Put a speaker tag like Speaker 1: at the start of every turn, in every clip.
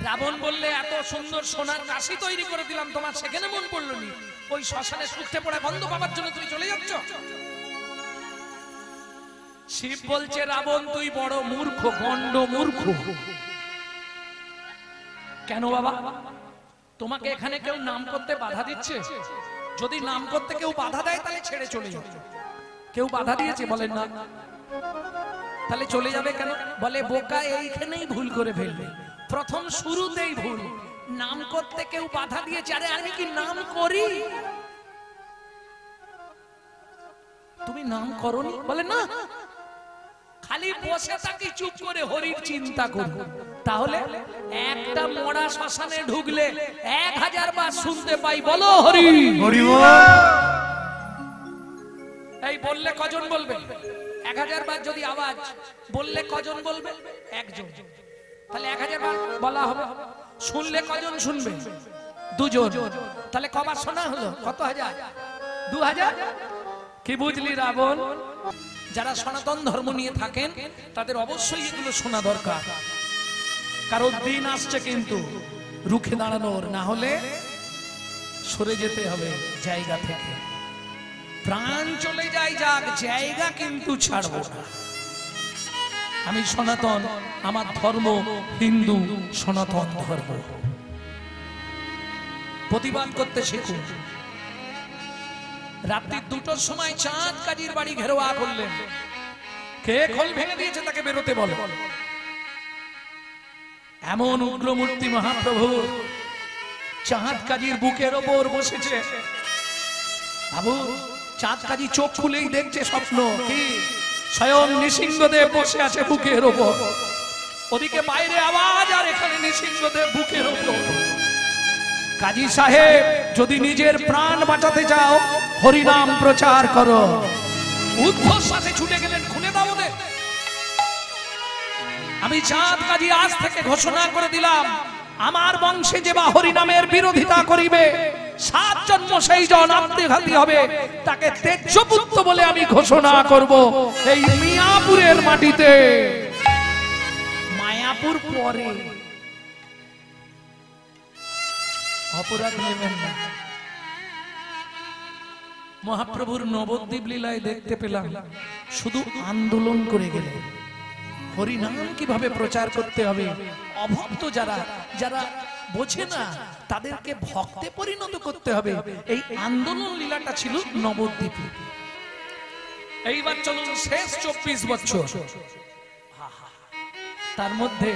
Speaker 1: রাবণ বললে এত সুন্দর সোনার কাশি তৈরি করে দিলাম, তোমার সেখানে মন পড়লো নি? ওই শ্মশানে শুকতে পড়ে গন্ধ পাবার জন্য তুমি চলে যাচ্ছ? শিব বলছে রাবণ তুই বড় মূর্খ, গণ্ড মূর্খ। কেন বাবা? তোমাকে এখানে কেউ নাম করতে বাধা দিচ্ছে? যদি নাম করতে কেউ বাধা দেয় তাহলে ছেড়ে চলে যাবে। কেউ বাধা দিয়েছে? বলেন না। তাহলে চলে যাবে কেন? বলে বোকা এইখানেই ভুল করে ফেলবে, প্রথম শুরুতেই ভুল। নাম করতে কেউ বাধা দিয়েছে, আরে আমি কি নাম করি? তুমি নাম করনি? বলে না, খালি বসে থাকি চুপ করে হরির চিন্তা করব। তাহলে একটা মরা শ্মশানে ঢুকলে 1000 বার শুনতে পাই বলো হরি হরি বল। এই বললে কজন বলবে? 1000 বার যদি আওয়াজ বললে কজন বলবে? একজন। তাহলে 1000 বার বলা হবে। শুনলে কজন শুনবে? দুজন। তাহলে কবার শোনা হলো? কত হাজার? 2000। কি বুঝলি রাবণ? যারা সনাতন ধর্ম নিয়ে থাকেন তাদের অবশ্যই এগুলো শোনা দরকার, কারণ দিন আসছে কিন্তু রুখে দাঁড়ানোর, না হলে সরে যেতে হবে জায়গা থেকে। প্রাণ চলে যায় যাক, জায়গা কিন্তু ছাড়বো না। আমি সনাতন, আমার ধর্ম হিন্দু সনাতন ধর্ম। প্রতিবাদ করতে শিখুন। রাত্রি 2টোর সময় চাঁদ কাজীর বাড়ি ঘেরোয়া করলেন। কে খোল ভেঙে দিয়েছে তাকে বেরোতে বলে। এমন উগ্রমূর্তি মহাপ্রভু চাঁদ কাজীর বুকের ওপর বসেছে। বাবু, চাঁদ কাজী চোখ খুলেই দেখছে স্বপ্ন। কি? স্বয়ং নৃসিংহদেব বসে আছে বুকের ওপর। ওদিকে বাইরে আওয়াজ, আর এখানে নৃসিংহদেব বুকের ওপর। কাজী সাহেব, যদি নিজের প্রাণ বাঁচাতে চাও হরিনাম প্রচার করো। উদ্ধর সাথে ছুটে গেলেন, খুলে দাও ওদের। আমি চাঁদ কাজী আজ থেকে ঘোষণা করে দিলাম, আমার বংশে যে বা হরিনামের বিরোধিতা করিবে 7 জন্ম সেই জন আত্মঘাতী হবে, তাকে তেজপুত্র বলে আমি ঘোষণা করব এই মিয়াপুরের মাটিতে। মায়াপুর পরে, অপরাধ নেবেন না। মহাপ্রভুর নবদ্বীপ লীলায় দেখতে পেলাম শুধু আন্দোলন করে গেলেন হরিনাম কিভাবে প্রচার করতে হবে। অভক্ত যারা যারা বোঝে না তাদেরকে ভক্তে পরিণত করতে হবে, এই আন্দোলন লীলাটা ছিল নবদ্বীপে। এইবার চলুন শেষ 24 বছর। তার মধ্যে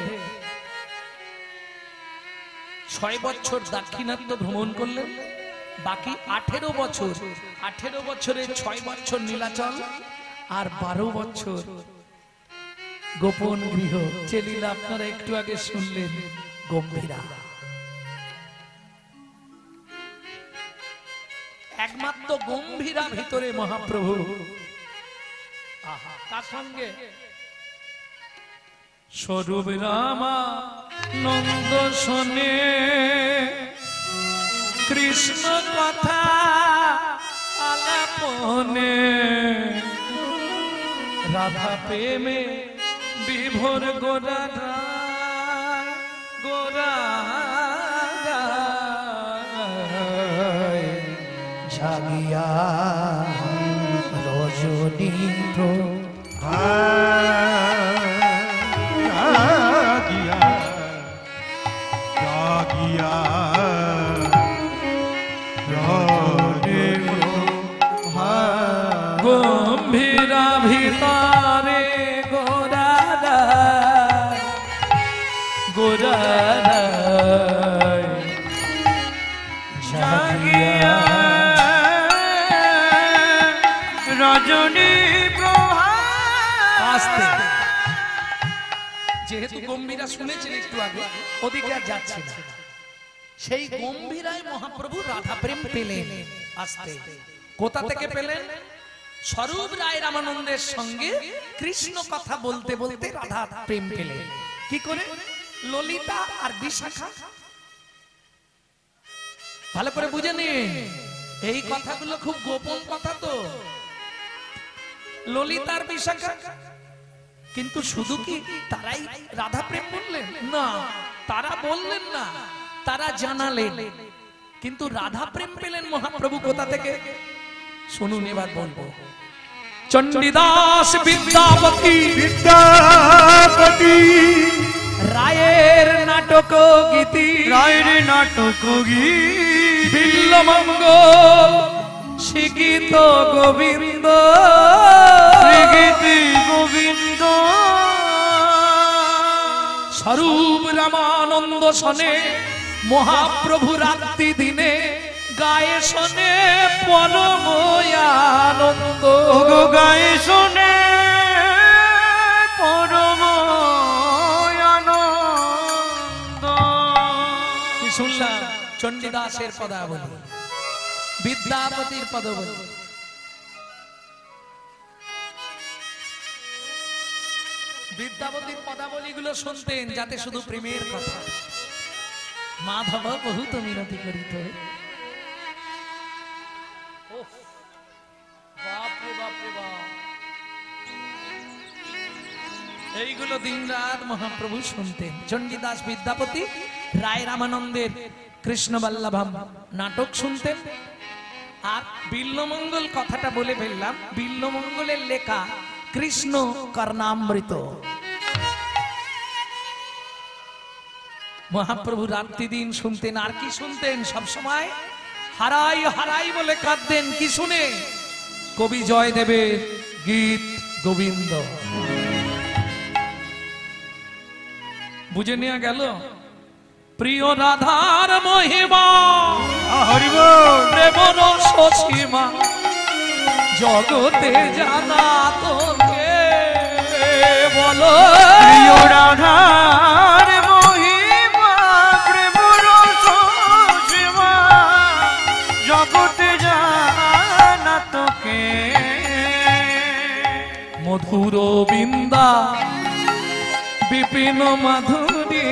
Speaker 1: 6 বছর দাক্ষিণাত্য ভ্রমণ করলেন, বাকি 18 বছর। 18 বছরে 6 বছর নীলাচল আর 12 বছর গোপন গৃহ। চেলিলা আপনারা একটু আগে শুনলেন গম্ভীরা। একমাত্র গম্ভীরা ভিতরে মহাপ্রভু। তার সঙ্গে স্বরূপ রামা নন্দ শোনে কৃষ্ণ কথা আলাপনে, রাধা প্রেমে বিভোর গোরা গোরা জাগিয়া রজনী গম্ভীরা ভিতরে গোরা গোরা জাগিয়া রজনী প্রভা। আস্তে, যেহেতু গম্ভীরা শুনেছেন একটু আগে, ওদিকে আর যাচ্ছে না। সেই গম্ভীরায় মহাপ্রভু রাধা প্রেম পেলেন। আস্তে, কোথা থেকে পেলেন? স্বরূপ রায় রামানন্দের সঙ্গে কৃষ্ণ কথা বলতে বলতে রাধা প্রেম পেলেন। কি করে? ললিতা আর বিশাখা। ভালো করে বুঝে নিন, এই কথাগুলো খুব গোপন কথা তো। ললিতা আর বিশাখা, কিন্তু শুধু কি তারাই রাধা প্রেম বললেন? না, তারা বললেন না, তারা জানালেন। কিন্তু রাধা প্রেম পেলেন মহাপ্রভু কোথা থেকে শুনুন এবার বলবো। চণ্ডীদাস বিদ্যাপতি রায়ের নাটক গীতি, বিল্লমঙ্গল শিক্ষিত গোবিন্দ, স্বরূপ রামানন্দ শনে মহাপ্রভু রাত্রি দিনে গায়ে শোনে পরম আনন্দ,
Speaker 2: গায়ে শোনে পরম আনন্দ।
Speaker 1: কি শুনলাম? চণ্ডীদাসের পদাবলী, বিদ্যাপতির পদাবলী। বিদ্যাপতির পদাবলী গুলো শুনতেন যাতে শুধু প্রেমের কথা। মাধব বহুত মিনতি করিত, এইগুলো দিন রাত মহাপ্রভু শুনতেন। চণ্ডীদাস বিদ্যাপতি রায় রামানন্দের কৃষ্ণ বল্লভম নাটক শুনতেন। আর বিল্লমঙ্গল কথাটা বলে ফেললাম, বিল্লমঙ্গলের লেখা কৃষ্ণ কর্ণামৃত। মহাপ্রভু রাত্রি দিন শুনতেন। আর কি শুনতেন? সব সময় হারাই হারাই বলে কাঁদতেন। কি শুনে? কবি জয়দেবের গীত গোবিন্দ। বুঝে নেওয়া গেল প্রিয় রাধার মহিমা, প্রেম রস সীমা জগতে জানা তোকে বলো।
Speaker 2: প্রিয় রাধার মহিমা, প্রেম রস সীমা জগতে জানা তোকে।
Speaker 1: মধুর বৃন্দা বিপিন মাধুরী,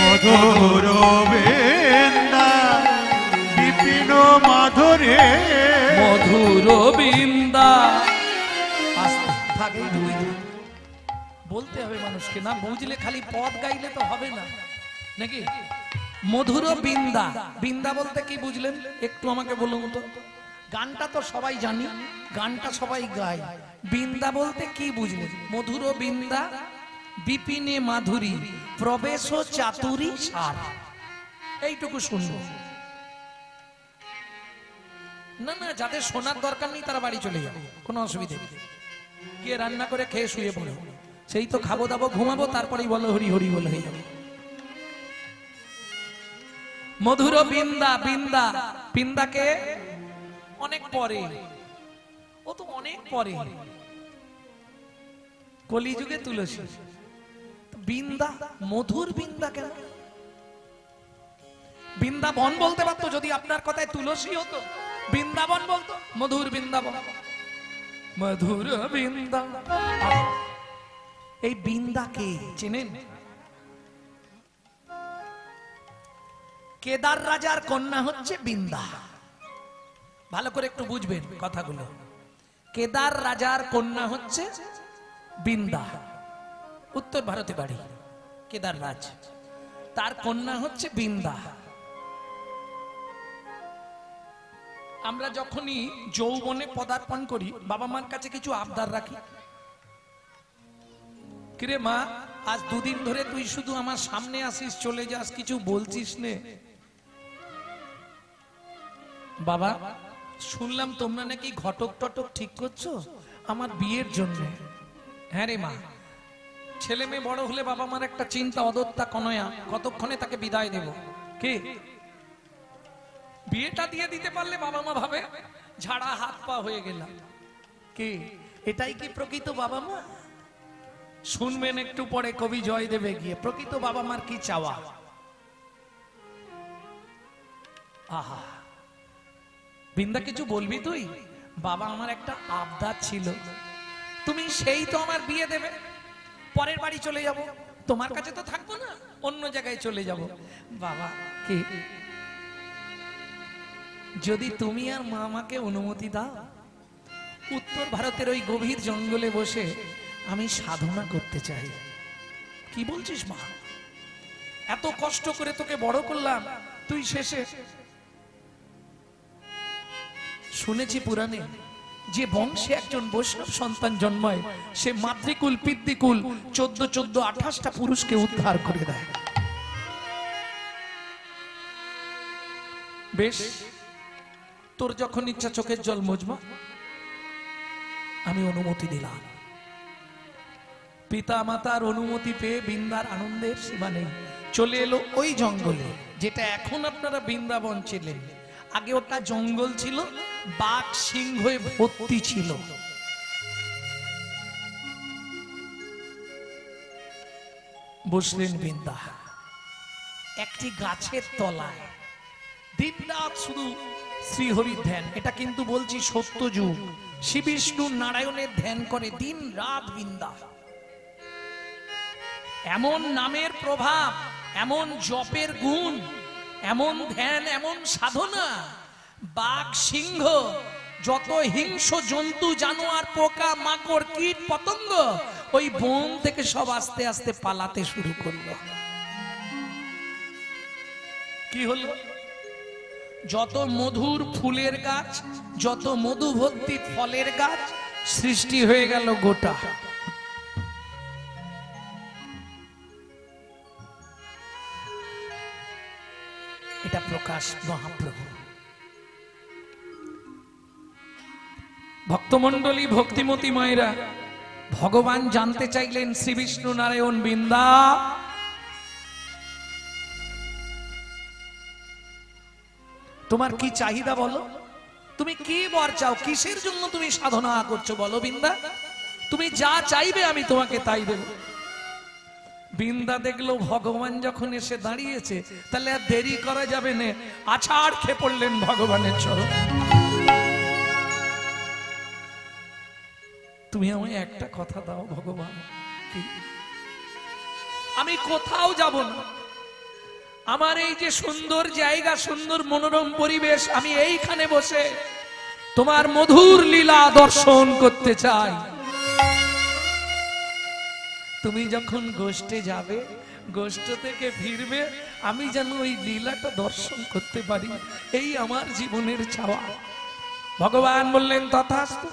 Speaker 2: মধুর বৃন্দা বিপিন মাধুরী,
Speaker 1: মধুর বৃন্দা। থাকে বলতে হবে মানুষকে, না বুঝলে খালি পদ গাইলে তো হবে না নাকি? মধুর বৃন্দা, বৃন্দা বলতে কি বুঝলেন একটু আমাকে বলুন তো। গানটা তো সবাই জানি, গানটা সবাই গায়। বৃন্দা বলতে কি বুঝলেন? মধুর বৃন্দা বিপিনে মাধুরী প্রবেশ চাতুরী সার, এইটুকু শুনবো। না না, যাদের শোনার দরকার নেই তারা বাড়ি চলে যাবে, কোনো অসুবিধা নেই। গিয়ে রান্না করে খেয়ে শুয়ে পড়ো, সেই তো খাবো দাবো ঘুমাবো, তারপরেই বলো হরি হরি বলে হয়ে যাবে। মধুর বৃন্দা, বৃন্দা বৃন্দাকে অনেক পরে, ও তো অনেক পরে, কলিযুগে তুলসী। বৃন্দা, মধুর বৃন্দা কেন? বৃন্দাবন বলতে পারতো যদি আপনার কথায় তুলসী হতো। বৃন্দাবন বলতো, মধুর বৃন্দাবন, মধুর বৃন্দা। এই বৃন্দাকে চেনেন? কেদার রাজার কন্যা হচ্ছে বৃন্দা। ভালো করে একটু বুঝবেন কথাগুলো। কেদার রাজার কন্যা হচ্ছে বৃন্দা, উত্তর ভারতে বাড়ি কেদার রাজ, তার কন্যা হচ্ছে বৃন্দা। আমরা যখনই যৌবনে পদার্পণ করি বাবা মার কাছে কিছু আবদার রাখি। কিরে মা, আজ দুদিন ধরে তুই শুধু আমার সামনে আসিস, চলে যাস, কিছু বলছিস নে। বাবা শুনলাম তোমরা নাকি ঘটক টটক ঠিক করছো আমার বিয়ের জন্য। হ্যাঁ রে মা, ছেলে মেয়ে বড় হলে বাবা মার একটা চিন্তা, অদত্তা কনয়া, কতক্ষণে তাকে বিদায় দেব। কে বিয়েটা দিয়ে দিতে পারলে বাবা মা ভাবে ঝাড়া হাত পা হয়ে গেলাম। কে এটাই কি প্রকৃত বাবা মা? শুনবেন একটু পরে কবি জয়দেবে গিয়ে প্রকৃত বাবা মার কি চাওয়া। আহা, বৃন্দা কিছু বলবি তুই? বাবা আমার একটা আবদার ছিল, তুমি সেই তো আমার বিয়ে দেবে, পরের বাড়ি চলে যাব, তোমার কাছে তো থাকবো না, অন্য জায়গায় চলে যাব। বাবা কি যদি তুমি আর মা আমাকে অনুমতি দাও, উত্তর ভারতের ওই গভীর জঙ্গলে বসে আমি সাধনা করতে চাই। কি বলছিস মা? এত কষ্ট করে তোকে বড় করলাম, তুই শেষে। শুনেছি পুরাণে, যে বংশে একজন বৈষ্ণব সন্তান জন্মায় সে মাতৃকুল পিতৃকুল 14-14-28টা পুরুষকে উদ্ধার করে দেয়। বেশ, তোর যখন ইচ্ছা চোখের জল মুছবা, আমি অনুমতি দিলাম। পিতা মাতার অনুমতি পেয়ে বৃন্দার আনন্দের সীমা নেই। চলে এলো ওই জঙ্গলে, যেটা এখন আপনারা বৃন্দাবন ছিলেন, আগে ওটা জঙ্গল ছিল, বাঘ সিংহে ভর্তি ছিল। বসলেন বৃন্দা একটি গাছের তলায়, দিনরাত শুধু শ্রীহরির ধ্যান। এটা কিন্তু বলছি সত্য যুগ, শ্রী বিষ্ণু নারায়ণের ধ্যান করে দিন রাত বৃন্দা। এমন নামের প্রভাব, এমন জপের গুণ, এমন ধ্যান, এমন সাধনা, বাঘ সিংহ যত হিংস্র জন্তু জানোয়ার পোকা মাকড় কীট পতঙ্গ ওই বন থেকে সব আস্তে আস্তে পালাতে শুরু করলো। কি হলো? যত মধুর ফুলের গাছ, যত মধু ভর্তি ফলের গাছ সৃষ্টি হয়ে গেল গোটা। এটা প্রকাশ মহাপ্রভু। ভক্তমন্ডলী, ভক্তিমতী মায়েরা, ভগবান জানতে চাইলেন শ্রী বিষ্ণু নারায়ণ বৃন্দা তোমার কি চাহিদা বলো, তুমি কি বর চাও, কিসের জন্য তুমি সাধনা করছো বলো বৃন্দা, তুমি যা চাইবে আমি তোমাকে তাই দেব। বৃন্দা দেখলো ভগবান যখন এসে দাঁড়িয়েছে তাহলে আর দেরি করা যাবে না, আছাড় খেয়ে পড়লেন ভগবানের চরণ। তুমি আমায় একটা কথা দাও ভগবান, কি? আমি কোথাও যাব না, আমার এই যে সুন্দর জায়গা, সুন্দর মনোরম পরিবেশ, আমি এইখানে বসে তোমার মধুর লীলা দর্শন করতে চাই। তুমি যখন গোষ্ঠে যাবে, গোষ্ঠ থেকে ফিরবে, আমি যেন ওই লীলাটা দর্শন করতে পারি, এই আমার জীবনের চাওয়া। ভগবান বললেন তথাস্তু।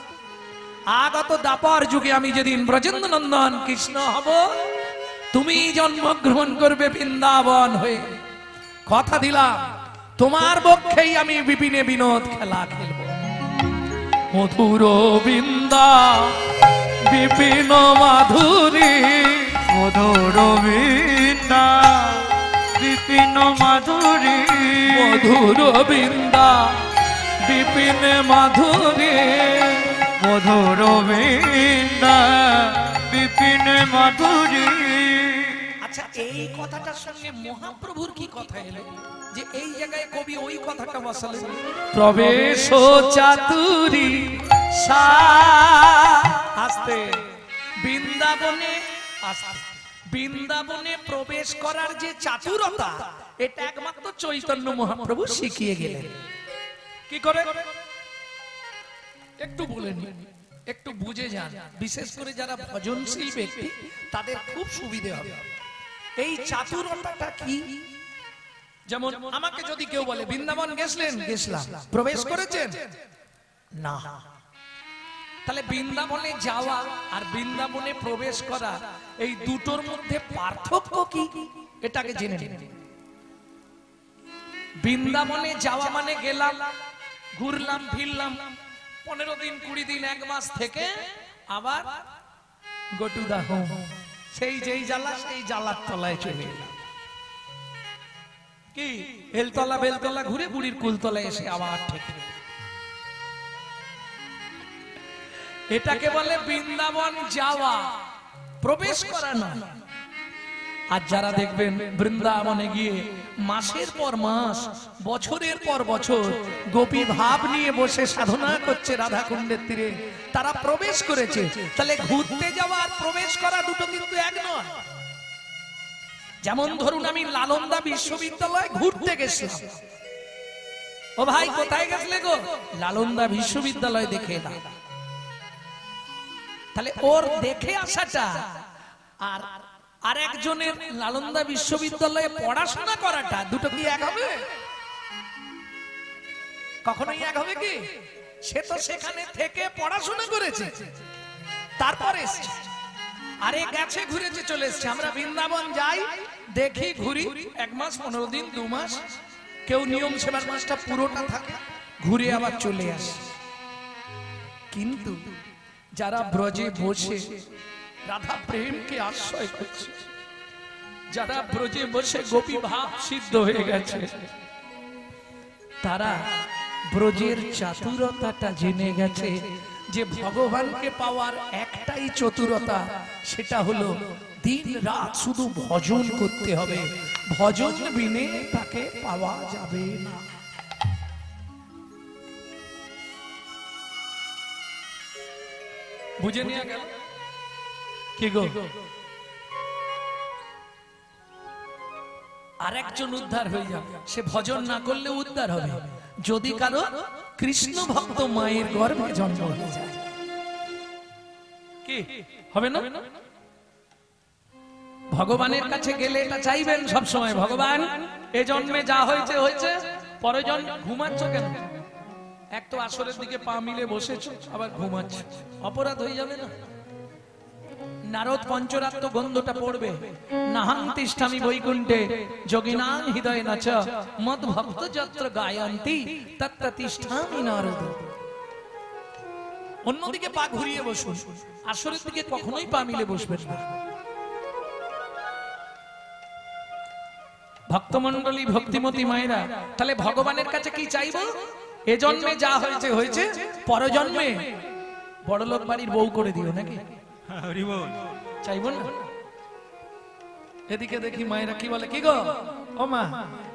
Speaker 1: আগত দাপর যুগে আমি যেদিন ব্রজেন্দ্র নন্দন কৃষ্ণ হব, তুমি জন্মগ্রহণ করবে বৃন্দাবন হয়ে। কথা দিলাম তোমার পক্ষেই আমি বিপিনে বিনোদ খেলা খেলব। মধুর বৃন্দা বিপিন মাধুরী,
Speaker 2: মধুর বৃন্দা বিপিন মাধুরী,
Speaker 1: মধুর বৃন্দা বিপিন মাধুরী,
Speaker 2: মধুর বৃন্দা বিপিন মাধুরী।
Speaker 1: আচ্ছা, এই কথাটার সঙ্গে মহাপ্রভুর কি কথা এলো যে এই জায়গায় কবি ওই কথাটা বসালেন? প্রবেশ চাতুরী আস্তে বৃন্দাবনে, বৃন্দাবনে প্রবেশ করার যে চাতুরতা, এটা একমাত্র চৈতন্য মহাপ্রভু শিখিয়ে গেলেন। কি করে একটু বলে নিন, একটু বুঝে যান, বিশেষ করে যারা ভজনশীল ব্যক্তি তাদের খুব সুবিধে হবে। এই চাতুরতাটা কি? যেমন আমাকে যদি কেউ বলে বৃন্দাবন গেছিলেন, গেছিলাম, প্রবেশ করেছেন না, তাহলে বৃন্দাবনে যাওয়া আর বৃন্দাবনে প্রবেশ করা এই দুটোর মধ্যে পার্থক্য কি এটাকে জেনে নিন। বৃন্দাবনে যাওয়া মানে গেলাম, ঘুরলাম ফিরলাম, 15 দিন 20 দিন 1 মাস থেকে আবার গো টু দা হোম, সেই যেই জ্বালা সেই জ্বালার তলায় চলে গেলাম। কি হেলতলা বেলতলা ঘুরে বুড়ির কুলতলায় এসে আবার ঠেকে। এটাকে বলে বৃন্দাবন যাওয়া, প্রবেশ করা নয়। আর যারা দেখবেন বৃন্দাবনে গিয়ে মাসের পর মাস, বছরের পর বছর গোপী ভাব নিয়ে বসে সাধনা করছে রাধাকুণ্ডের তীরে, তারা প্রবেশ করেছে। তাহলে ঘুরতে যাওয়া আর প্রবেশ করা দুটো কিন্তু এক নয়। যেমন ধরুন আমি নালন্দা বিশ্ববিদ্যালয় ঘুরতে গেছিলাম, ও ভাই কোথায় গেছিলে গো? নালন্দা বিশ্ববিদ্যালয় দেখে এলাম। তাহলে ওর দেখে আসাটা আর আর একজনের নালন্দা বিশ্ববিদ্যালয়ে পড়াশোনা করাটা, দুটো কি এক হবে? কখনোই এক হবে কি? সে তো সেখানে থেকে পড়াশোনা করেছে, তারপরে এসছে, আরে গেছে, ঘুরেছে, চলে এসছে। আমরা বৃন্দাবন যাই, দেখি, ঘুরি, 1 মাস, 15 দিন, 2 মাস, কেউ নিয়ম সেবার মাসটা পুরোটা থাকে, ঘুরে আবার চলে আসে। কিন্তু যারা ব্রজে বসে রাধা প্রেমকে আশ্রয় করছে, যারা ব্রজে বসে গোপী ভাব সিদ্ধ হয়ে গেছে, তারা ব্রজের চাতুরতাটা জেনে গেছে যে ভগবানকে পাওয়ার একটাই চতুরতা, সেটা হলো দিন রাত শুধু ভজন করতে হবে, ভজন বিনে তাকে পাওয়া যাবে না। বুঝে নিয়ে গেল কি গো? আরেকজন উদ্ধার হয়ে যাবে, সে ভজন না করলে উদ্ধার হবে যদি কারো কৃষ্ণ ভক্ত মায়ের গর্ভে জন্ম হয়ে যায়। কি হবে না? ভগবানের কাছে গেলে এটা চাইবেন সব সময়, ভগবান এ জন্মে যা হয়েছে হয়েছে, পরে জন্মে ঘুমাচ্ছ কেন? এক তো আসরের দিকে পা মিলে বসেছো, আবার ঘুমাচ্ছ, অপরাধ হয়ে যাবে না? নারদ পঞ্চরাত্র গন্ধটা পড়বে, নাহাং তিষ্ঠামি বৈকুণ্ঠে যোগিনাং হৃদয়ে নাচ মদ ভক্ত যত্র গায়ন্তি তত্র তিষ্ঠামি নারদ। অন্যদিকে পা ঘুরিয়ে বসুন, আসরের দিকে কখনোই পা মিলে বসবেন না। ভক্তমণ্ডলী, ভক্তিমতী মায়েরা, তাহলে ভগবানের কাছে কি চাইবো? এ জন্মে যা হয়েছে হয়েছে, পরজন্মে বড়লোক বাড়ির বউ করে দিও, নাকি চাইবো না? এদিকে দেখি মায়েরা কি বলে, কি গো ও মা,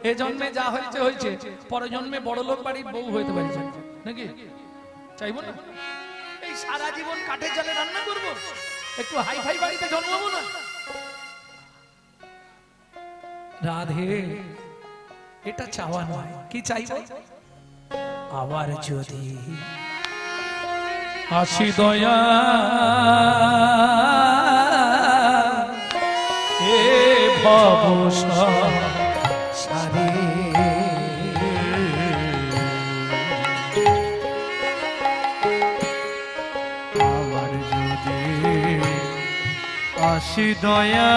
Speaker 1: এ জন্মে যা হয়েছে হয়েছে, পরজন্মে বড়লোক বাড়ির বউ হইতে পারি, নাকি চাইবো না? এই সারা জীবন কাঠের জালে রান্না করবো, একটু হাই ফাই বাড়িতে জন্মাবো না? রাধে, এটা চাওয়া নয়। কি চাইবো? আবার যদি আসি দয়া এ ভব সারে,
Speaker 2: আবার যদি আসি দয়া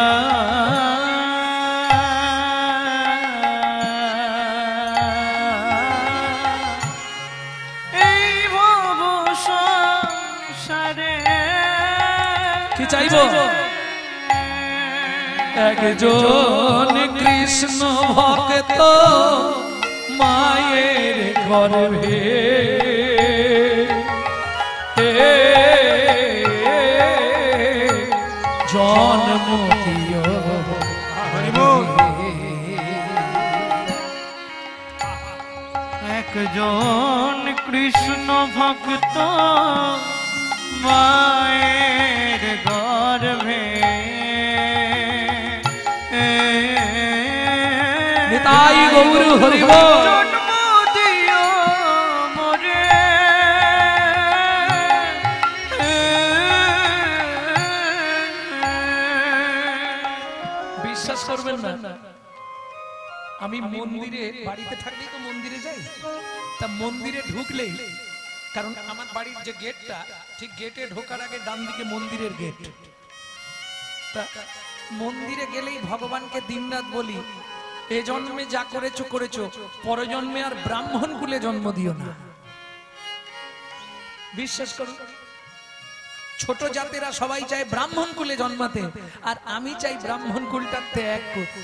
Speaker 1: চাইবো একজন কৃষ্ণ ভক্ত মায়ের গর্ভে জন্ম দিও,
Speaker 2: একজন কৃষ্ণ ভক্ত মায়ের গর্ভে
Speaker 1: নিতাই গৌর হরি বল।
Speaker 2: জন্ম দিও মোরে,
Speaker 1: বিশ্বাস করবেন না, আমি মন্দিরে, বাড়িতে থাকলেই তো মন্দিরে যাই, তা মন্দিরে ঢুকলেই, কারণ আমার বাড়ির যে গেটটা, ঠিক গেটে ঢোকার আগে ডান দিকে মন্দিরের গেট, তা মন্দিরে গেলেই ভগবানকে দিনরাত বলি, এ জন্মে যা করেছো করেছো, পরজন্মে আর ব্রাহ্মণ কুলে জন্ম দিও না। বিশ্বাস করুন, ছোট জাতেরা সবাই চায় ব্রাহ্মণ কুলে জন্মাতে, আর আমি চাই ব্রাহ্মণ কুলটা ত্যাগ করতে।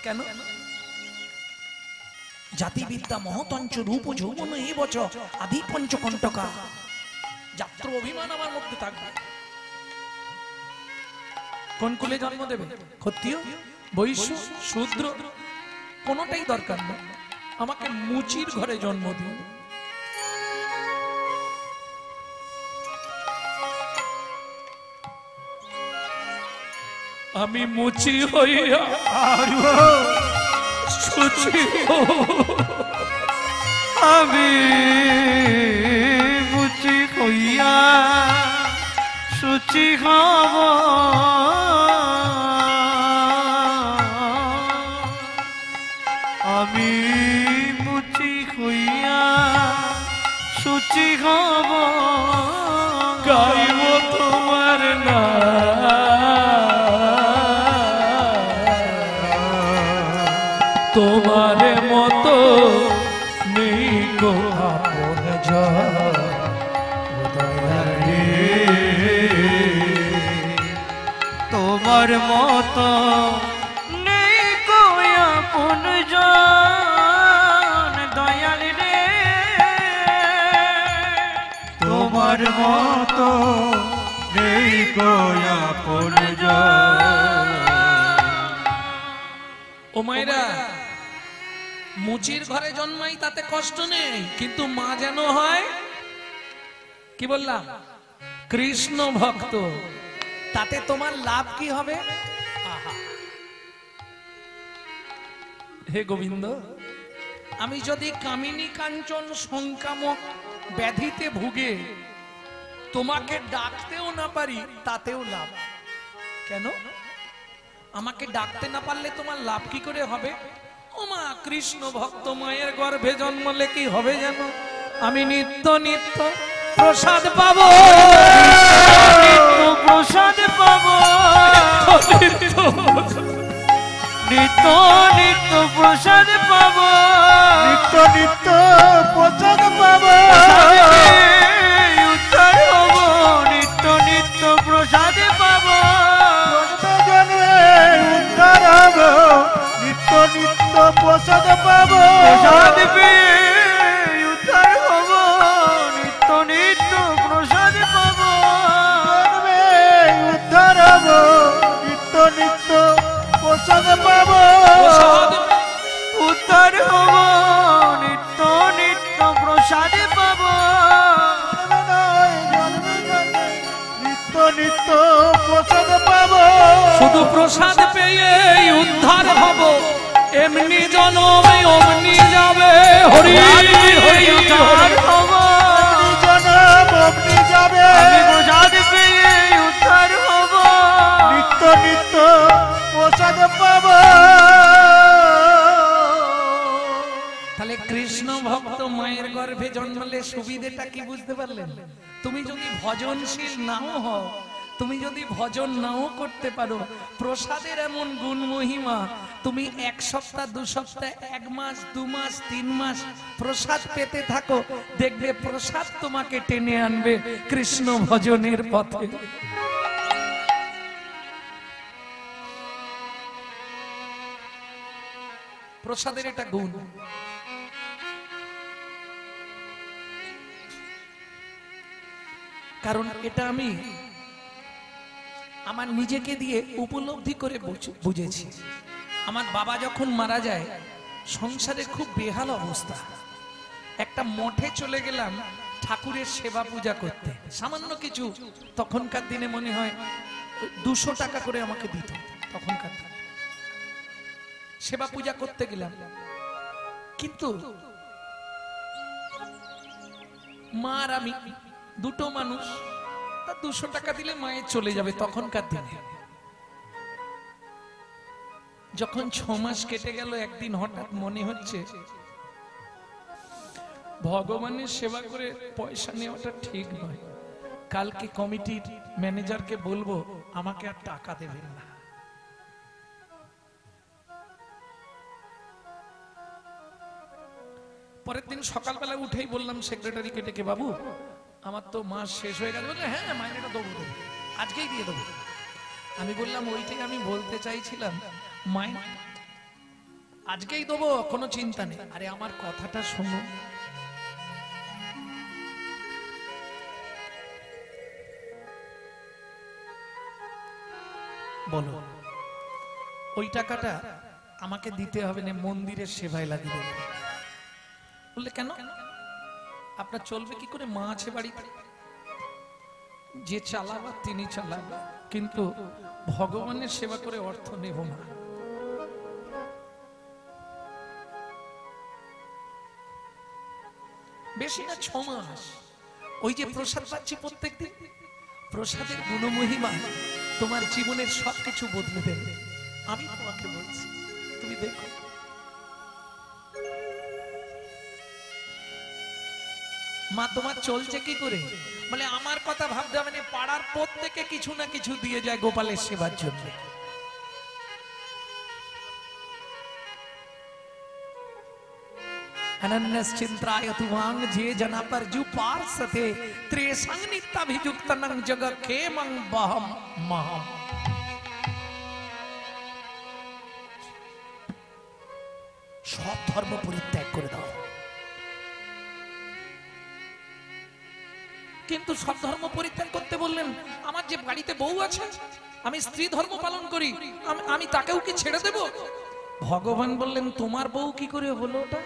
Speaker 1: কেন? জাতিবিদ্যা মহতঞ্চ রূপ যৌবন এ বচ আদি পঞ্চকণ্টকা, যাত্র অভিমান আমার মধ্যে থাকবে। কোন কুলে জন্ম দেবে? ক্ষত্রিয়, বৈশ্য, শূদ্র, কোনটাই দরকার না, আমাকে মুচির ঘরে জন্ম দিন। আমি মুচি হইয়া শুচি,
Speaker 2: আমি মুচি হইয়া শুচি হব আমি মুচি হইয়া সুচি হব
Speaker 1: গাইব তোমার তোমার মতো নেই গো আপন
Speaker 2: তোমার মতো নেই কই আপন জন দয়াল রে তোমার মতো নেই কই আপন জন।
Speaker 1: ও মায়েরা, মুচির ঘরে জন্মাই তাতে কষ্ট নেই, কিন্তু মা যেন হয় কি বললাম কৃষ্ণ ভক্ত, তাতে তোমার লাভ কি হবে? আহা, হে গোবিন্দ, আমি যদি কামিনী কাঞ্চন সংকামক ব্যাধিতে ভুগে তোমাকে ডাকতেও না পারি, তাতেও লাভ। কেন? আমাকে ডাকতে না পারলে তোমার লাভ কি করে হবে? ও মা, কৃষ্ণ ভক্ত মায়ের গর্ভে জন্মলে কি হবে জানো? আমি নিত্য নিত্য প্রসাদ পাবো,
Speaker 2: প্রসাদ পাবো, নিত্য নিত্য প্রসাদ পাবো, নিত্য নিত্য প্রসাদ পাবো, উদ্ধার হব, নিত্য নিত্য প্রসাদ পাবো, উদ্ধার হব, নিত্য নিত্য প্রসাদ পাবো, প্রসাদ পেয়ে উদ্ধার হব, নিত্য নিত্য প্রসাদ পাবো, উদ্ধার হব, নিত্য নিত্য প্রসাদ পাবো, উদ্ধার হব, নিত্য নিত্য প্রসাদ পাবো, নিত্য নিত্য প্রসাদ পাবো,
Speaker 1: শুধু প্রসাদ পেয়ে উদ্ধার হব, এমনি জনমে অমনি যাবে, হরি হরি
Speaker 2: উদ্ধার হব, জনম অমনি যাবে, আমি প্রসাদ পেয়ে উদ্ধার হব, নিত্য নিত্য প্রসাদ পাবো।
Speaker 1: তাহলে কৃষ্ণ ভক্ত মায়ের গর্ভে জন্মালে সুবিধেটা কি বুঝতে পারলেন? তুমি যদি ভজনশীল নাও হও, তুমি যদি ভজন নাও করতে পারো, প্রসাদের এমন গুণ মহিমা, তুমি 1 সপ্তাহ 2 সপ্তাহ 1 মাস 2 মাস 3 মাস প্রসাদ পেতে থাকো, দেখবে প্রসাদ তোমাকে টেনে আনবে কৃষ্ণ ভজনের পথে। প্রসাদের এটা গুণ। কারণ এটা আমি আমার নিজেকে দিয়ে উপলব্ধি করে বুঝেছি। আমার বাবা যখন মারা যায়, সংসারে খুব বেহাল অবস্থা। একটা মঠে চলে গেলাম ঠাকুরের সেবা পূজা করতে, সামান্য কিছু, তখনকার দিনে মনে হয় 200 টাকা করে আমাকে দিত। তখনকার দিনে সেবা পূজা করতে গেলাম, কিন্তু মা আর আমি দুটো মানুষ, তা 200 টাকা দিলে মায়ের চলে যাবে তখনকার দিনে। যখন 6 মাস কেটে গেল, একদিন হঠাৎ মনে হচ্ছে ভগবানের সেবা করে পয়সা নেওয়াটা ঠিক নয়, কালকে কমিটির ম্যানেজারকে বলবো আমাকে আর টাকা দেবেন না। পরের দিন সকালবেলা উঠেই বললাম সেক্রেটারিকে ডেকে, বাবু আমার তো মাস শেষ হয়ে গেল। বললে হ্যাঁ, মাইনেটা দেবো, আজকেই দিয়ে দেবো। আমি বললাম ওইটাই আমি বলতে চাইছিলাম, মাইনে আজকেই দেবো, কোনো চিন্তা নেই। আরে আমার কথাটা শোনো, বলো ওই টাকাটা আমাকে দিতে হবে না, মন্দিরের সেবায় লাগিয়ে দেবে। বললে কেন? আপনার চলবে কি করে? মা আছে বাড়িতে, যে চালাবা তিনি চালাবে, কিন্তু ভগবানের সেবা করে অর্থ নেব না। বেশি না, 6 মাস। ওই যে প্রসাদ পাচ্ছি প্রত্যেকদিন, প্রসাদের গুণমহিমা তোমার জীবনের সবকিছু বদলে দেবে। আমি তোমাকে বলছি, তুমি দেখো মা তোমার চলছে কি করে? বলে আমার কথা ভাবতে হবে না, পাড়ার প্রত্যেকে কিছু না কিছু দিয়ে যায় গোপালের সেবার জন্য। अनन्यश्चिंत्राय तुवांग जे जना पर जु पार्सते त्रेसंग नित्याभिजुक्तनं जग खेमं बहम महम। सब धर्म परित्याग करे दाओ। किन्तु सब धर्म परित्याग करते बोललेन आमार जे बाड़ीते बউ আছে আমি স্ত্রী ধর্ম পালন করি আমি তাকেও কি ছেড়ে দেব? ভগবান বললেন তোমার বউ কি করে হলো ওটা?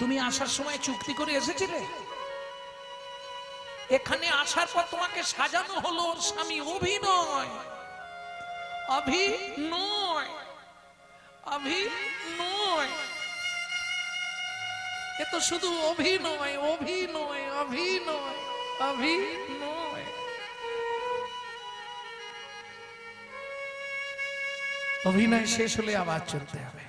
Speaker 1: তুমি আসার সময় চুক্তি করে এসেছিলে? এখানে আসার পর তোমাকে সাজানো হলো ওর স্বামী। অভিনয় অভিনয় অভিনয়, এ তো শুধু অভিনয় অভিনয় অভিনয় অভিনয়। অভিনয় শেষ হলে আবার চলতে হবে।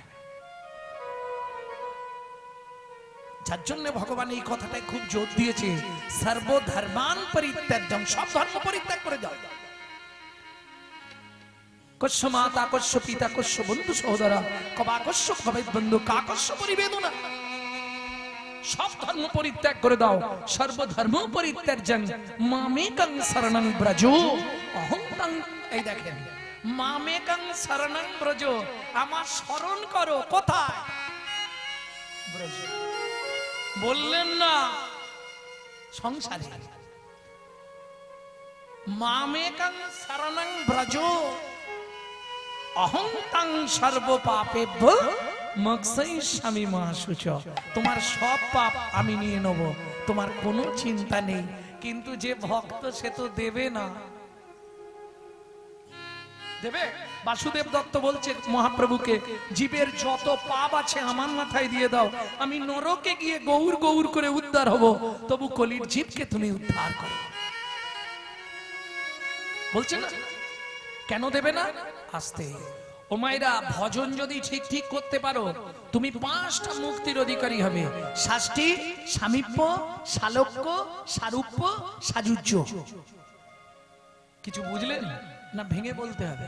Speaker 1: যার জন্য ভগবান এই কথাটাই খুব জোর দিয়েছে, সর্বধর্মান পরিত্যাজ্যম, সব ধর্ম পরিত্যাগ করে দাও। কস্য মাতা কস্য পিতা কস্য বন্ধু সহোদরা কবা কস্য ভবেৎ বন্ধু কাকস্য পরিবেদনা। সব ধর্ম পরিত্যাগ করে দাও। সর্বধর্ম পরিত্যাজ্যং মামেকং শরণং ব্রজ অহং তং। এই দেখেন, মামেকং শরণং ব্রজ, আমার শরণ করো। কোথায়? ব্রজ। বললেন না সংসারে। মামেকং শরণং ব্রজ অহং তং সর্ব পাপেভ্য মোক্ষয়িষ্যামি মা শুচ। তোমার সব পাপ আমি নিয়ে নেব, তোমার কোনো চিন্তা নেই। কিন্তু যে ভক্ত সে তো দেবে না। দেবে? বাসুদেব দত্ত বলছে মহাপ্রভুকে, জীবের যত পাপ আছে আমার মাথায় দিয়ে দাও, আমি নরকে গিয়ে গৌর গৌর করে উদ্ধার হব, তবু কলির জীবকে তুমি উদ্ধার করো। বলছে না? কেন দেবে না? আস্তে। ও মায়েরা, ভজন যদি ঠিক ঠিক করতে পারো তুমি 5টা মুক্তির অধিকারী হবে। শাস্তি, সামীপ্য, শালক্য, সারূপ্য, সাযুজ্য। কিছু বুঝলেন না? ভেঙে বলতে হবে,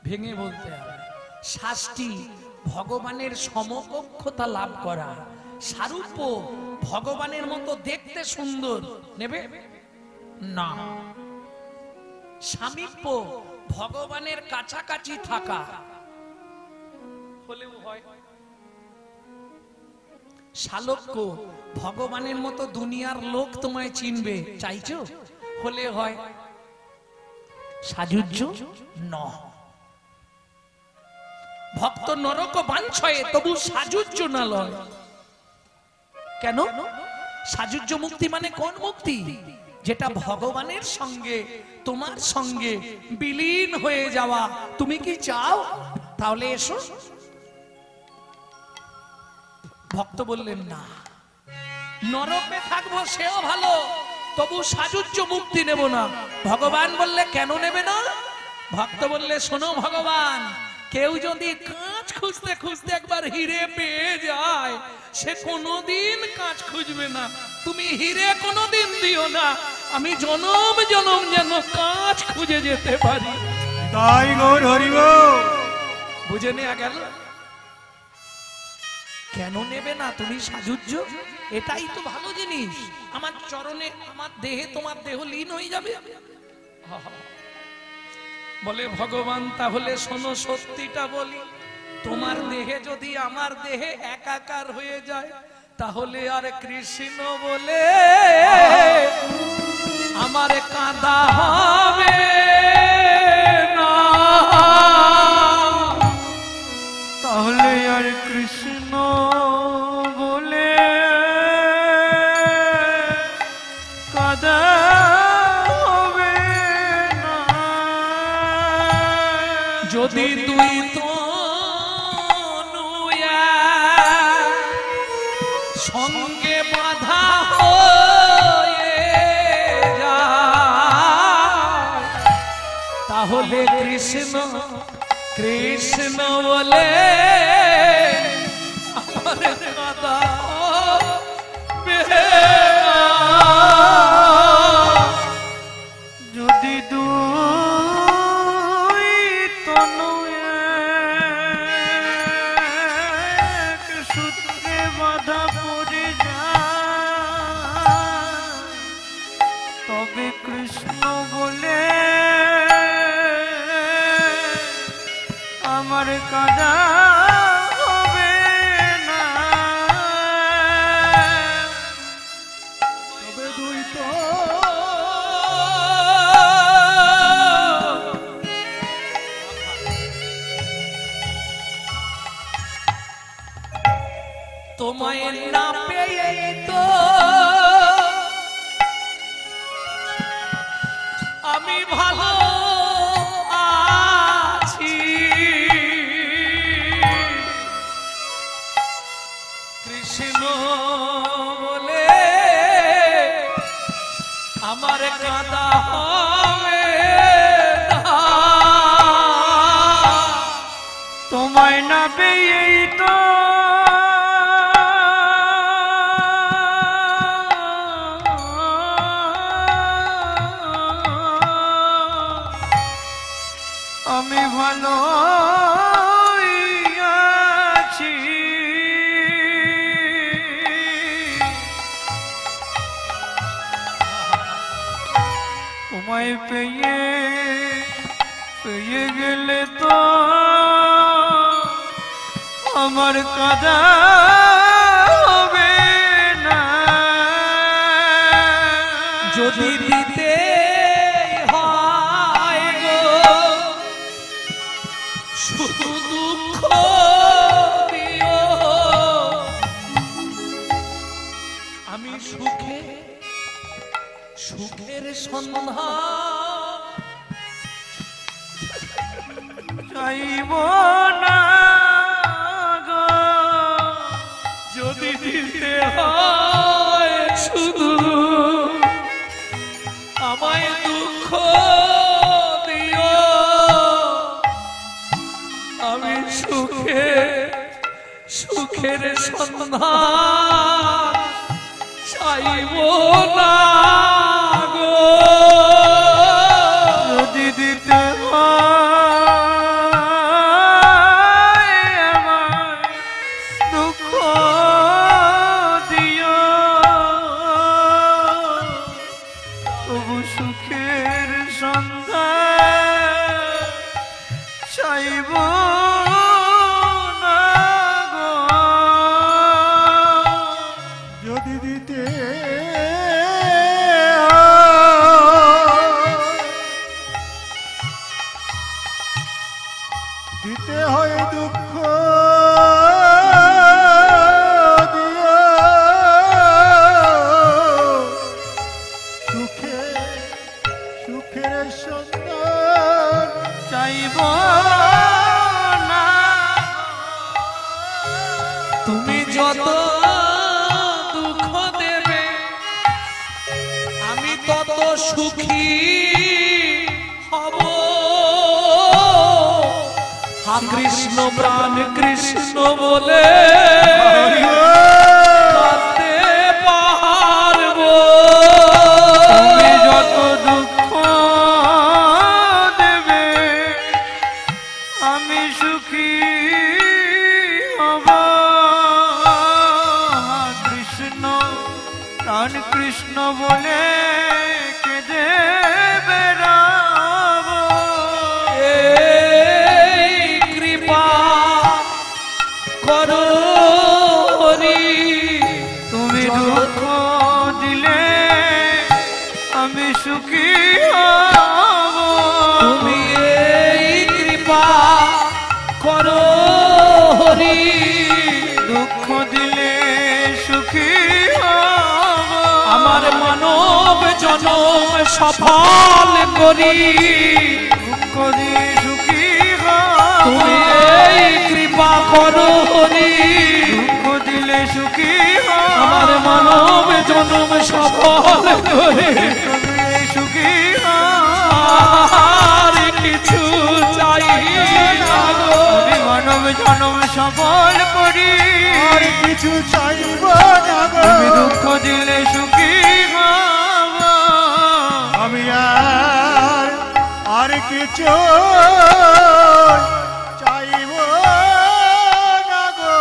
Speaker 1: ভেঙে বলতে হবে। শাস্তি, ভগবানের সমকক্ষতা লাভ করা। সারূপ্য, ভগবানের মতো দেখতে সুন্দর। নেবে না। সামীপ্য, ভগবানের কাছাকাছি থাকা হলেও হয়। শালক্য, ভগবানের মতো দুনিয়ার লোক তোমায় চিনবে, চাইছো? হলে হয়। সাযুজ্য ন। ভক্ত নরক বাঞ্ছয়ে তবু সাযুজ্য না লয়। কেন? সাযুজ্য মুক্তি মানে কোন মুক্তি? যেটা ভগবানের সঙ্গে তোমার সঙ্গে বিলীন হয়ে যাওয়া। তুমি কি চাও? তাহলে এসো। ভক্ত বললেন না, নরকে থাকবো সেও ভালো, তবু সাযুজ্য মুক্তি নেব না। ভগবান বললে কেন নেবে না? ভক্ত বললে শোনো ভগবান, কেউ যদি কাঁচ খুঁজতে খুঁজতে একবার হিরে পেয়ে যায়, সে কোনোদিন কাঁচ খুঁজবে না। তুমি হিরে কোনোদিন দিও না, আমি জনম জনম যেন কাঁচ খুঁজে যেতে পারি।
Speaker 2: তাই গৌর হরি বল।
Speaker 1: বুঝে নেওয়া গেল? কেন নেবে না তুমি সাযুজ্য? এটাই তো ভালো জিনিস। আমার চরণে, আমার দেহে তোমার দেহ লীন হয়ে যাবে। বলে ভগবান তাহলে শোনো, সত্যিটা বলি, তোমার দেহে যদি আমার দেহে একাকার হয়ে যায়, তাহলে আর কৃষ্ণ বলে আমার কাঁদা হবে না।
Speaker 2: তাহলে আর কৃষ্ণ বলে কাঁদা হবে না।
Speaker 1: যদি তুই তো সঙ্গে বাধা হয়ে যায়, তাহলে কৃষ্ণ কৃষ্ণ বলে আমার কাঁদা হবে তোমায় না পেয়ে তো আমি ভালো আছি, কৃষ্ণ বলে আমার কাঁদা হবে না।
Speaker 2: তোমায় না পেয়েই তো আমি ভালো আছি, তোমায় পেয়ে পেয়ে গেলে তো আমার কাঁদা হবে না।
Speaker 1: যদি দিতে হয় গো শুধু দুঃখ দিও, আমি সুখে সুখের সন্ধান
Speaker 2: চাইব না গো,
Speaker 1: যদি দিতে হয় শুধু আমায় দুঃখ দিও, আমি সুখে সুখের সন্ধান চাইব না গো।
Speaker 2: যদি দিতে হয় আমায় দুঃখ দিও, তবু সুখের সন্ধান চাইব না গো। যদি দিতে দিতে হয় দুঃখ দিও, সুখে সুখের সন্ধান চাইব না।
Speaker 1: তুমি যত দুঃখ দেবে আমি তত সুখী হব। হা কৃষ্ণ প্রাণ কৃষ্ণ বলে কাঁদতে পারবো।
Speaker 2: তুমি যত দুঃখ দেবে আমি সুখী হব। কৃষ্ণ প্রাণ কৃষ্ণ বলে কেঁদে বেড়াবো।
Speaker 1: এই কৃপা করো হরি,
Speaker 2: তুমি দুঃখ দিলে আমি সুখী হব।
Speaker 1: তুমি এই কৃপা করো হরি,
Speaker 2: দুঃখ দিলে সুখী হব।
Speaker 1: আমার মানব জনম সফল করি,
Speaker 2: দুঃখ দিয়ে সুখী হব।
Speaker 1: তুমি এই কৃপা করো হরি,
Speaker 2: দুঃখ দিলে সুখী হব।
Speaker 1: আমার মানব জনম সফল করি,
Speaker 2: তুমি সুখী হব।
Speaker 1: আর কিছু চাই না গো।
Speaker 2: আমি মানব জনম সফল করি, আর কিছু চাইব না গো। তুমি দুঃখ দিলে সুখী হব। আমি আর কিছু চাইব না গো।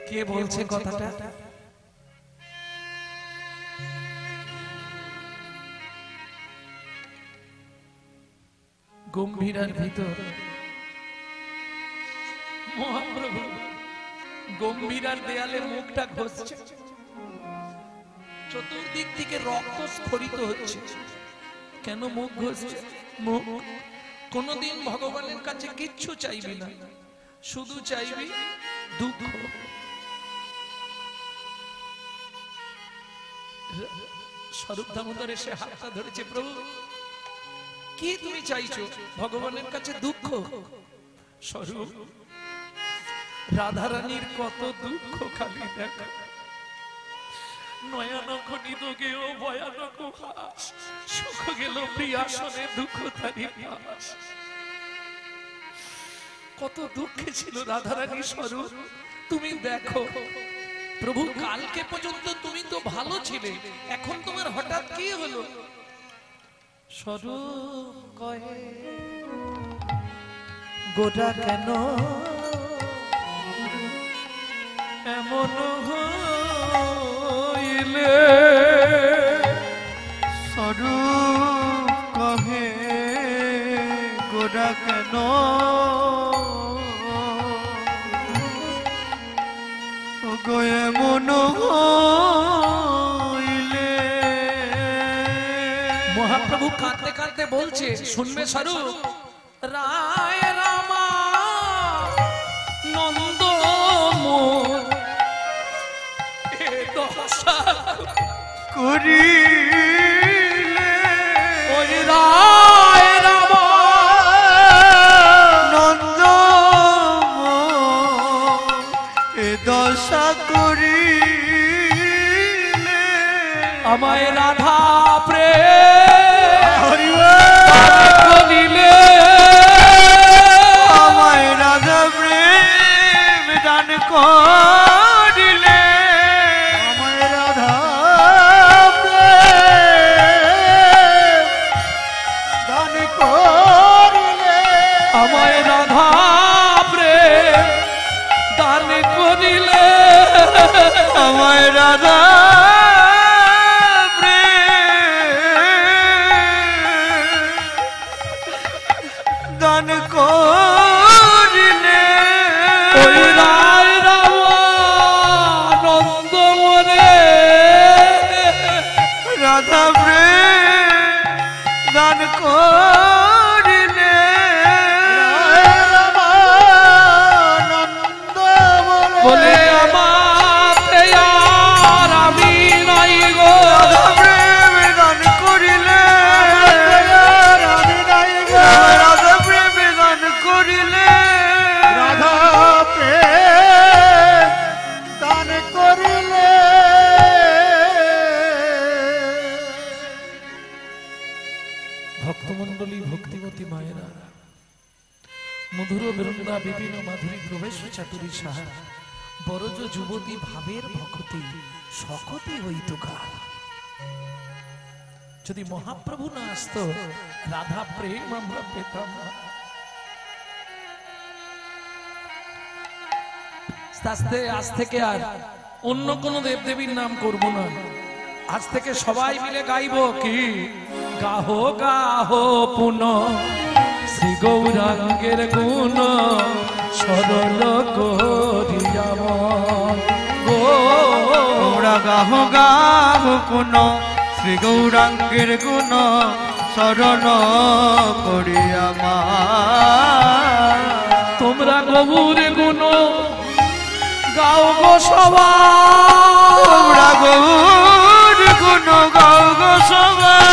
Speaker 1: কে বলছে কথাটা? গম্ভীরার ভিতর মহাপ্রভু গম্ভীরার দেয়ালে মুখটা ঘষছে, চতুর্দিক থেকে রক্ত স্খলিত হচ্ছে। কেন মুখ ঘষছে? মুখ কোনদিন ভগবানের কাছে কিচ্ছু চাইবি না, শুধু চাইবি দুঃখ। স্বরূপ দামোদর এসে হাতটা ধরেছে, প্রভু কি তুমি চাইছো? ভগবানের কাছে দুঃখ। স্বরূপ, রাধারানীর কত দুঃখ খালি দেখো, নয়নক নিদোগেও ভয়ানক হাস, সুখ গেল প্রিয়াসনে দুঃখ তারি পাস। কত দুঃখে ছিল রাধারানী। স্বরূপ তুমি দেখো, প্রভু কালকে পর্যন্ত তুমি তো ভালো ছিলে, এখন তোমার হঠাৎ কি হলো? স্বরূপ কয়ে গোটা কেন এমন হইলে?
Speaker 2: স্বরূপ কহে গোরা কেন গয়ে মন হইলে।
Speaker 1: মহাপ্রভু কাঁদতে কাঁদতে বলছে, শুনবে স্বরূপ? রায় রামা নন্দ মোর এ দশা
Speaker 2: করিলে
Speaker 1: ওই রায় রামা
Speaker 2: নন্দ এ দশা করিলে
Speaker 1: আমায় রাধা প্রেম করিলে,
Speaker 2: আমায় রাধা প্রেম দান করিলে, আমায় রাধা প্রেম দান করিলে,
Speaker 1: আমায় রাধা প্রেম দান করিলে,
Speaker 2: আমায় রাধা দান করিলে।
Speaker 1: ওই রায় রামা নন্দ মোরে
Speaker 2: রাধা প্রেম দান করিলে, রামানন্দ
Speaker 1: বলে আমাতে আর আমি নাই গো।
Speaker 2: রাধা প্রেম দান করিলে, আমি নাই গো। রাধা প্রেম দান করিলে, রাধা প্রেম দান করিলে।
Speaker 1: ভক্তমণ্ডলী, ভক্তিমতী মায়েরা, মধুর বৃন্দা বিভিন্ন মাধুরী প্রবেশ চাতুরী সাহা, বরজ যুবতী ভাবের ভক্তি সকতি হইত কাল। যদি মহাপ্রভু না আসতো, রাধা প্রেম আমরা পেতাম না। আস্তে আজ থেকে আর অন্য কোন দেবদেবীর নাম করব না, আজ থেকে সবাই মিলে গাইবো কি? গাহো গাহো পুন শ্রী গৌরাঙ্গের গুণ সরল করিয়াম গো।
Speaker 2: তোমরা গাহ গাহ পুন শ্রী গৌরাঙ্গের গুণ শরণ করিয়া মা।
Speaker 1: তোমরা গৌর গুণ গাও গো সবাই,
Speaker 2: তোমরা গৌর গুণ গাও গো সবাই,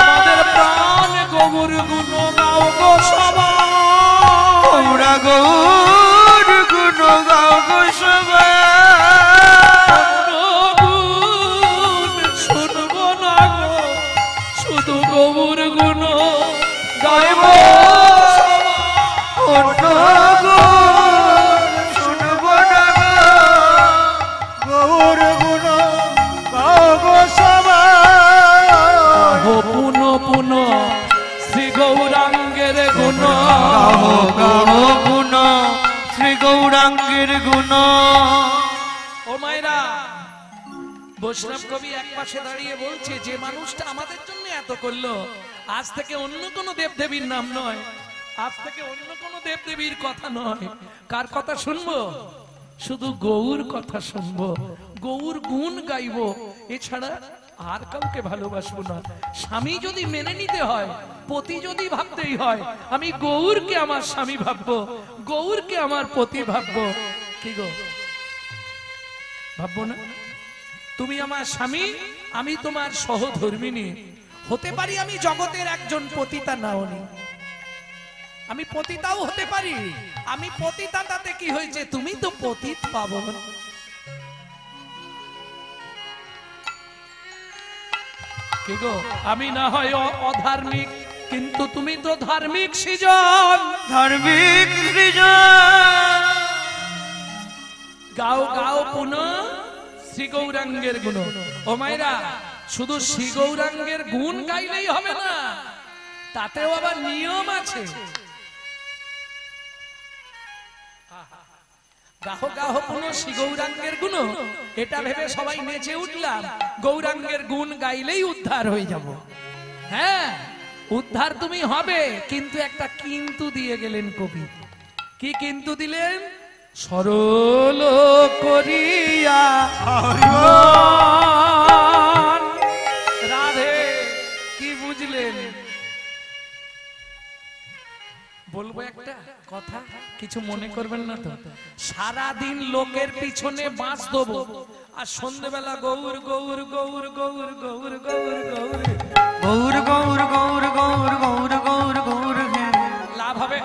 Speaker 1: আমাদের প্রাণ গৌর গুণ গাও গো সবাই।
Speaker 2: তোমরা গৌর গুণ গাও গো সবাই।
Speaker 1: শুনবো না গো, শুধু গৌর গুণ গাইব
Speaker 2: অন্য গুণ শুনব না গো, গৌর গুণ গাও গো সবাই।
Speaker 1: পুন পুন শ্রী গৌরাঙ্গের গুণ
Speaker 2: গাও গাও গুণ শ্রী গৌরাঙ্গের গুণ।
Speaker 1: ও মায়েরা, বৈষ্ণব কবি এক পাশে দাঁড়িয়ে বলছে, যে মানুষটা আমাদের জন্য এত করলো, আজ থেকে অন্য কোন দেবদেবীর নাম নয়, আজ থেকে অন্য কোন দেবদেবীর কথা নয়। কার কথা শুনবো? শুধু গৌর কথা শুনবো, গৌর গুণ গাইবো। এছাড়া আর কাউকে ভালোবাসবো না। স্বামী যদি মেনে নিতে হয়, পতি যদি ভাবতেই হয়, আমি গৌরকে আমার স্বামী ভাববো, গৌরকে আমার পতি ভাববো। কি গো, ভাববো না? তুমি আমার স্বামী, আমি তোমার সহধর্মিনী। হতে পারি আমি জগতের একজন পতিতা নাওনি, আমি পতিতাও হতে পারি। আমি পতিতা, তাতে কি হয়েছে? তুমি তো পতিত পাবন। কি গো, আমি না হয় অধার্মিক, কিন্তু তুমি তো ধার্মিক সৃজন,
Speaker 2: ধার্মিক সৃজন।
Speaker 1: গাও গাও পুনঃ শ্রী গৌরাঙ্গের গুণ। ও মায়েরা, শুধু শ্রী গৌরাঙ্গের গুণ গাইলেই হবে না, তাতেও আবার নিয়ম আছে। গাহো গাহো পুনঃ শ্রী গৌরাঙ্গের গুণ, এটা ভেবে সবাই নেচে উঠলাম। গৌরাঙ্গের গুণ গাইলেই উদ্ধার হয়ে যাব। হ্যাঁ, উদ্ধার তুমি হবে, কিন্তু একটা কিন্তু দিয়ে গেলেন কবি। কি কিন্তু দিলেন? সরল করিয়া রাধে। কি বুঝলেন? বলবো একটা কথা, কিছু মনে করবেন না তো। সারাদিন লোকের পিছনে বাঁশ দেবো, আর সন্ধ্যেবেলা গৌর গৌর গৌর গৌর গৌর গৌর গৌর
Speaker 2: গৌর গৌর গৌর গৌর গৌর গৌর গৌর।
Speaker 1: লাভ হবে?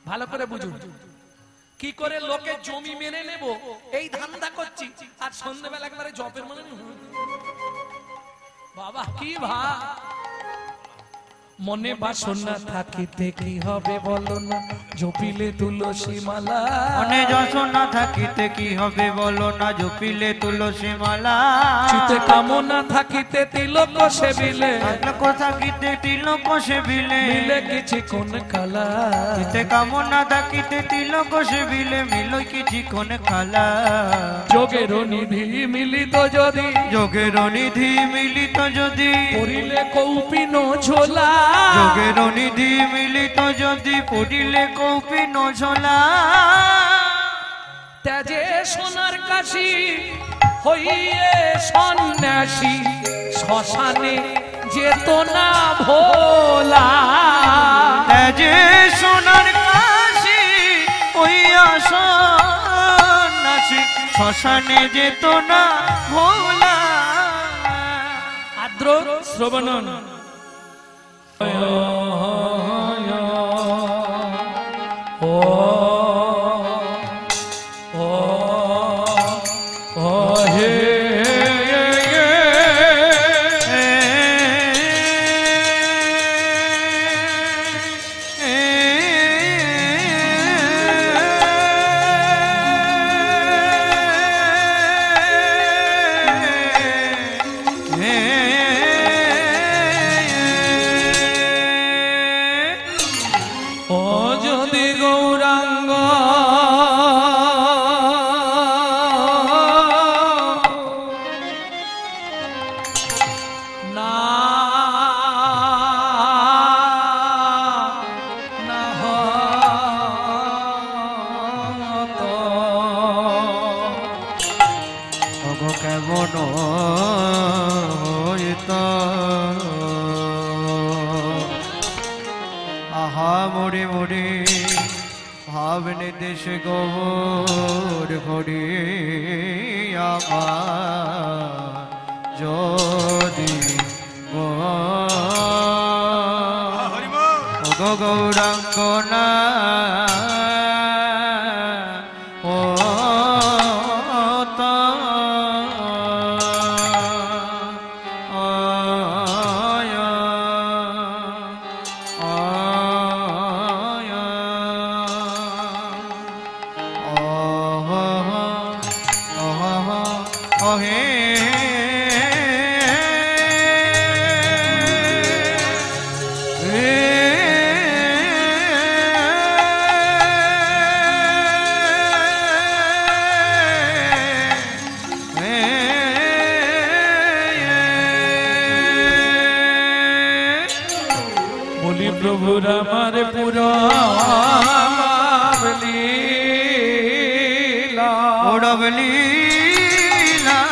Speaker 1: ভালো করে বুঝুন। কি করে লোকে জমি মেনে নেব, এই ধান্দা করছি, আর সন্ধ্যেবেলা একবারে জপের মনে বাবা কি ভাব। মনে বাসনা থাকিতে কি হবে বলো না, জপিলে তুলসী মালা।
Speaker 2: মনে যশোনা থাকিতে কি হবে বলো না, জপিলে তুলসী মালা।
Speaker 1: চিতে কামনা থাকিতে তিলক সেবিলে,
Speaker 2: তিলক থাকিতে তিলক সেবিলে,
Speaker 1: মিলে কিছু কোন কালা।
Speaker 2: চিতে কামনা থাকিতে তিলক সেবিলে, মিলই কিছু কোন কালা।
Speaker 1: যোগের নিধি মিলিত যদি,
Speaker 2: যোগের নিধি মিলিত যদি,
Speaker 1: পড়িলে কৌপিন ঝোলা।
Speaker 2: যোগের নিধি মিলিত যদি, পড়িলে কৌপিন ঝোলা।
Speaker 1: ত্যাজে সোনার কাশি হইয়ে সন্ন্যাসী, শ্মশানে যেত না ভোলা।
Speaker 2: ত্যাজে সোনার কাশি হইয়া সন্ন্যাসী, শ্মশানে যেত না ভোলা।
Speaker 1: আদ্র শ্রবণন।
Speaker 2: দেশ গৌর ভরে আমার যদি গৌরাঙ্গ না ও
Speaker 1: প্রভুর আমার পুরা
Speaker 2: লীলা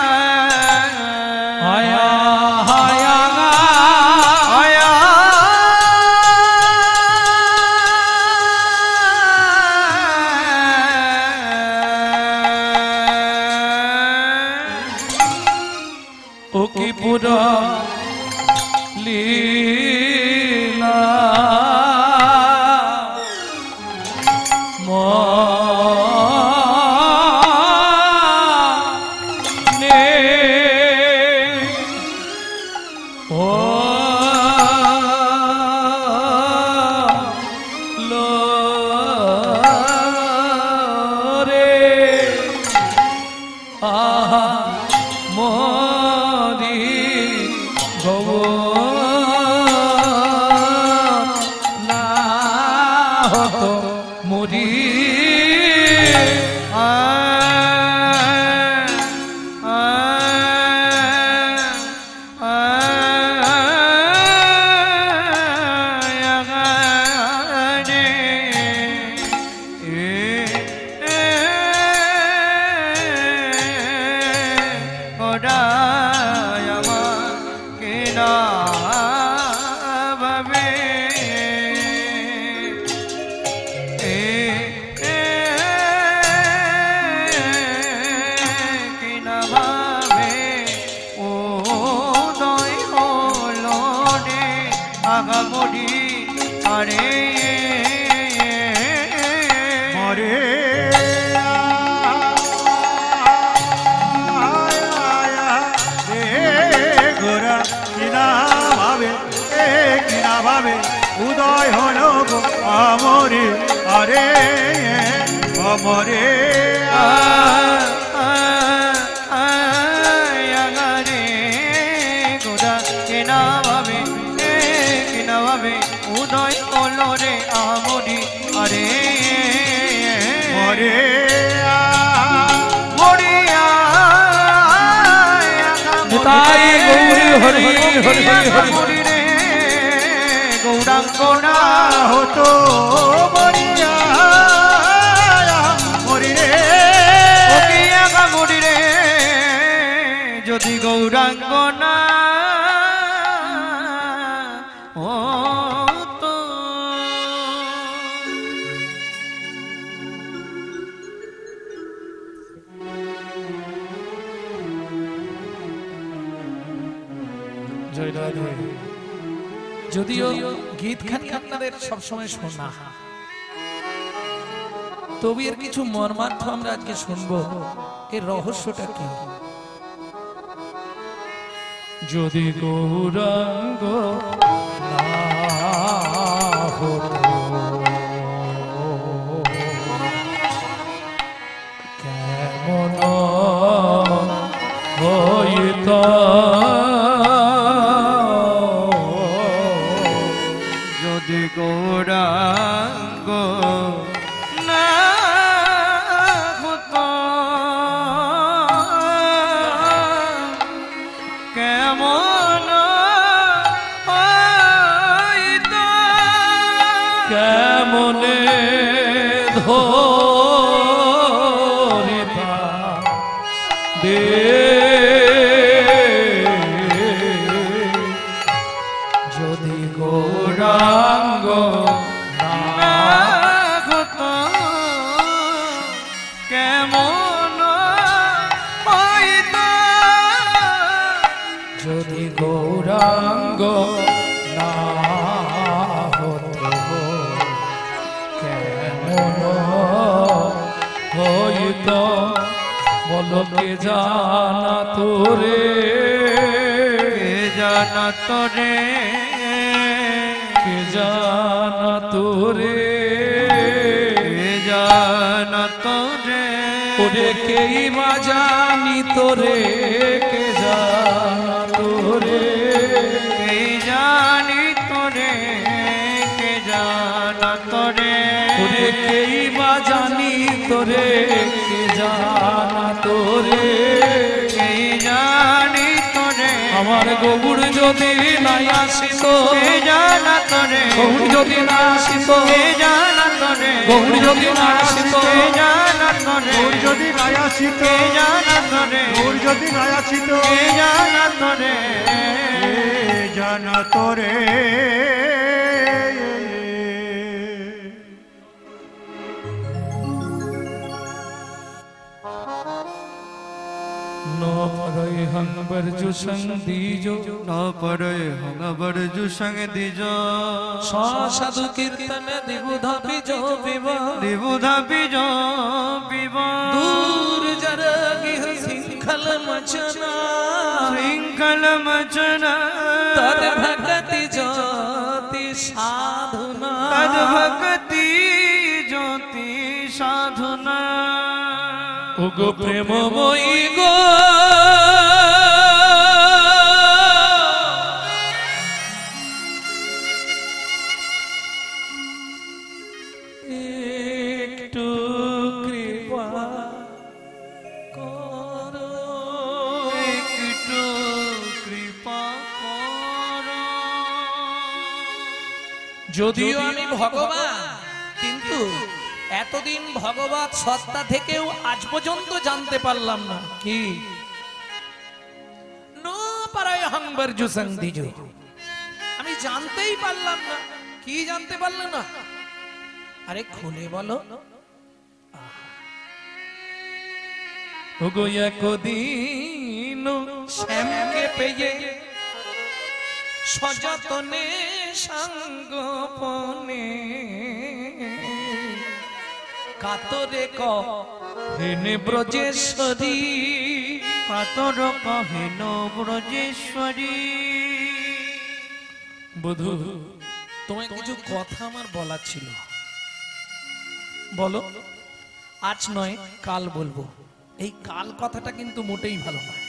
Speaker 1: অনাহত মরি
Speaker 3: উদয় হলো গো আমরে আরে আমরে
Speaker 2: আগারে গোরা কেনা ভাবে উদয় হলো রে আমরি আরে
Speaker 3: মরে
Speaker 2: মরিয়া
Speaker 1: নিতাই গৌরী হরি হরি হরি
Speaker 2: রে গৌরাঙ্গনা
Speaker 3: হতো মরিয়া মরি রে
Speaker 2: মরি রে যদি গৌরাঙ্গনা হতো
Speaker 1: জয় রাধে। যদিও গীতখানি আপনাদের সবসময় শোনা, তবে এর কিছু মর্মার্থ আমরা আজকে শুনবো। এর রহস্যটা কি? যদি গৌরাঙ্গ না হতো কেমন হইতো,
Speaker 2: যদি গৌরাঙ্গ না হতো কেমন হইতো,
Speaker 1: কেমনে ধরিতা দে যদি গৌরাঙ্গ না
Speaker 2: হতো কেমন হইতো,
Speaker 1: যদি গৌরাঙ্গ না হতো কেমন হইতো, বলো কে জানা তোরে,
Speaker 2: কে জানা তোরে,
Speaker 1: কে জানা তোরে,
Speaker 2: কে জানা তোরে,
Speaker 1: ওরে কেই বা জানি তোরে, কে জানা তোরে,
Speaker 2: কে জানি তোরে, কে জানা তোরে,
Speaker 1: ওরে কেই বা জানি তোরে, কে জানা তোরে,
Speaker 2: কে জানি তোরে,
Speaker 1: আমার গৌর যদি নাই আসিত,
Speaker 2: কে জানা তোরে,
Speaker 1: গৌর যদি না আসিত,
Speaker 2: কে জানা তোরে,
Speaker 1: গৌর যদি না আসিত,
Speaker 2: কে জানা তোরে,
Speaker 3: ওর যদি নাই আসিত,
Speaker 2: কে জানা তোরে,
Speaker 3: ওর যদি নাই আসিত,
Speaker 2: কে জানা তোরে,
Speaker 3: জানা তোরে
Speaker 1: ন পরই হংবর জু সং দিজো,
Speaker 2: ন পরে হংবর জু সঙ্গ দিজ,
Speaker 1: সাধু কীর্তন দিবুধা বিজো বিবা,
Speaker 2: দিবুধা বিজ বিব,
Speaker 1: দূর জরা গিহ শৃঙ্খল মচনা,
Speaker 2: শৃঙ্খল মচনা,
Speaker 1: তদ ভক্তি জ্যোতি সাধনা,
Speaker 2: তদ ভক্তি জ্যোতি সাধনা,
Speaker 1: ওগো প্রেমময়ী গো যদিও আমি ভগবান, কিন্তু এতদিন ভগবত সত্তা থেকেও আজ পর্যন্ত জানতে পারলাম না কি আমি জানতেই পারলাম না। কি জানতে পারলে না? আরে খুলে বলো। কদিন শ্যামকে পেয়ে সযতনে সঙ্গোপনে কাতরে কহেন ব্রজেশ্বরী,
Speaker 2: কাতর কহেন ব্রজেশ্বরী।
Speaker 1: বধূ, তোমায় কিছু কথা আমার বলার ছিল, বলো। আজ নয় কাল বলবো। এই কাল কথাটা কিন্তু মোটেই ভালো নয়।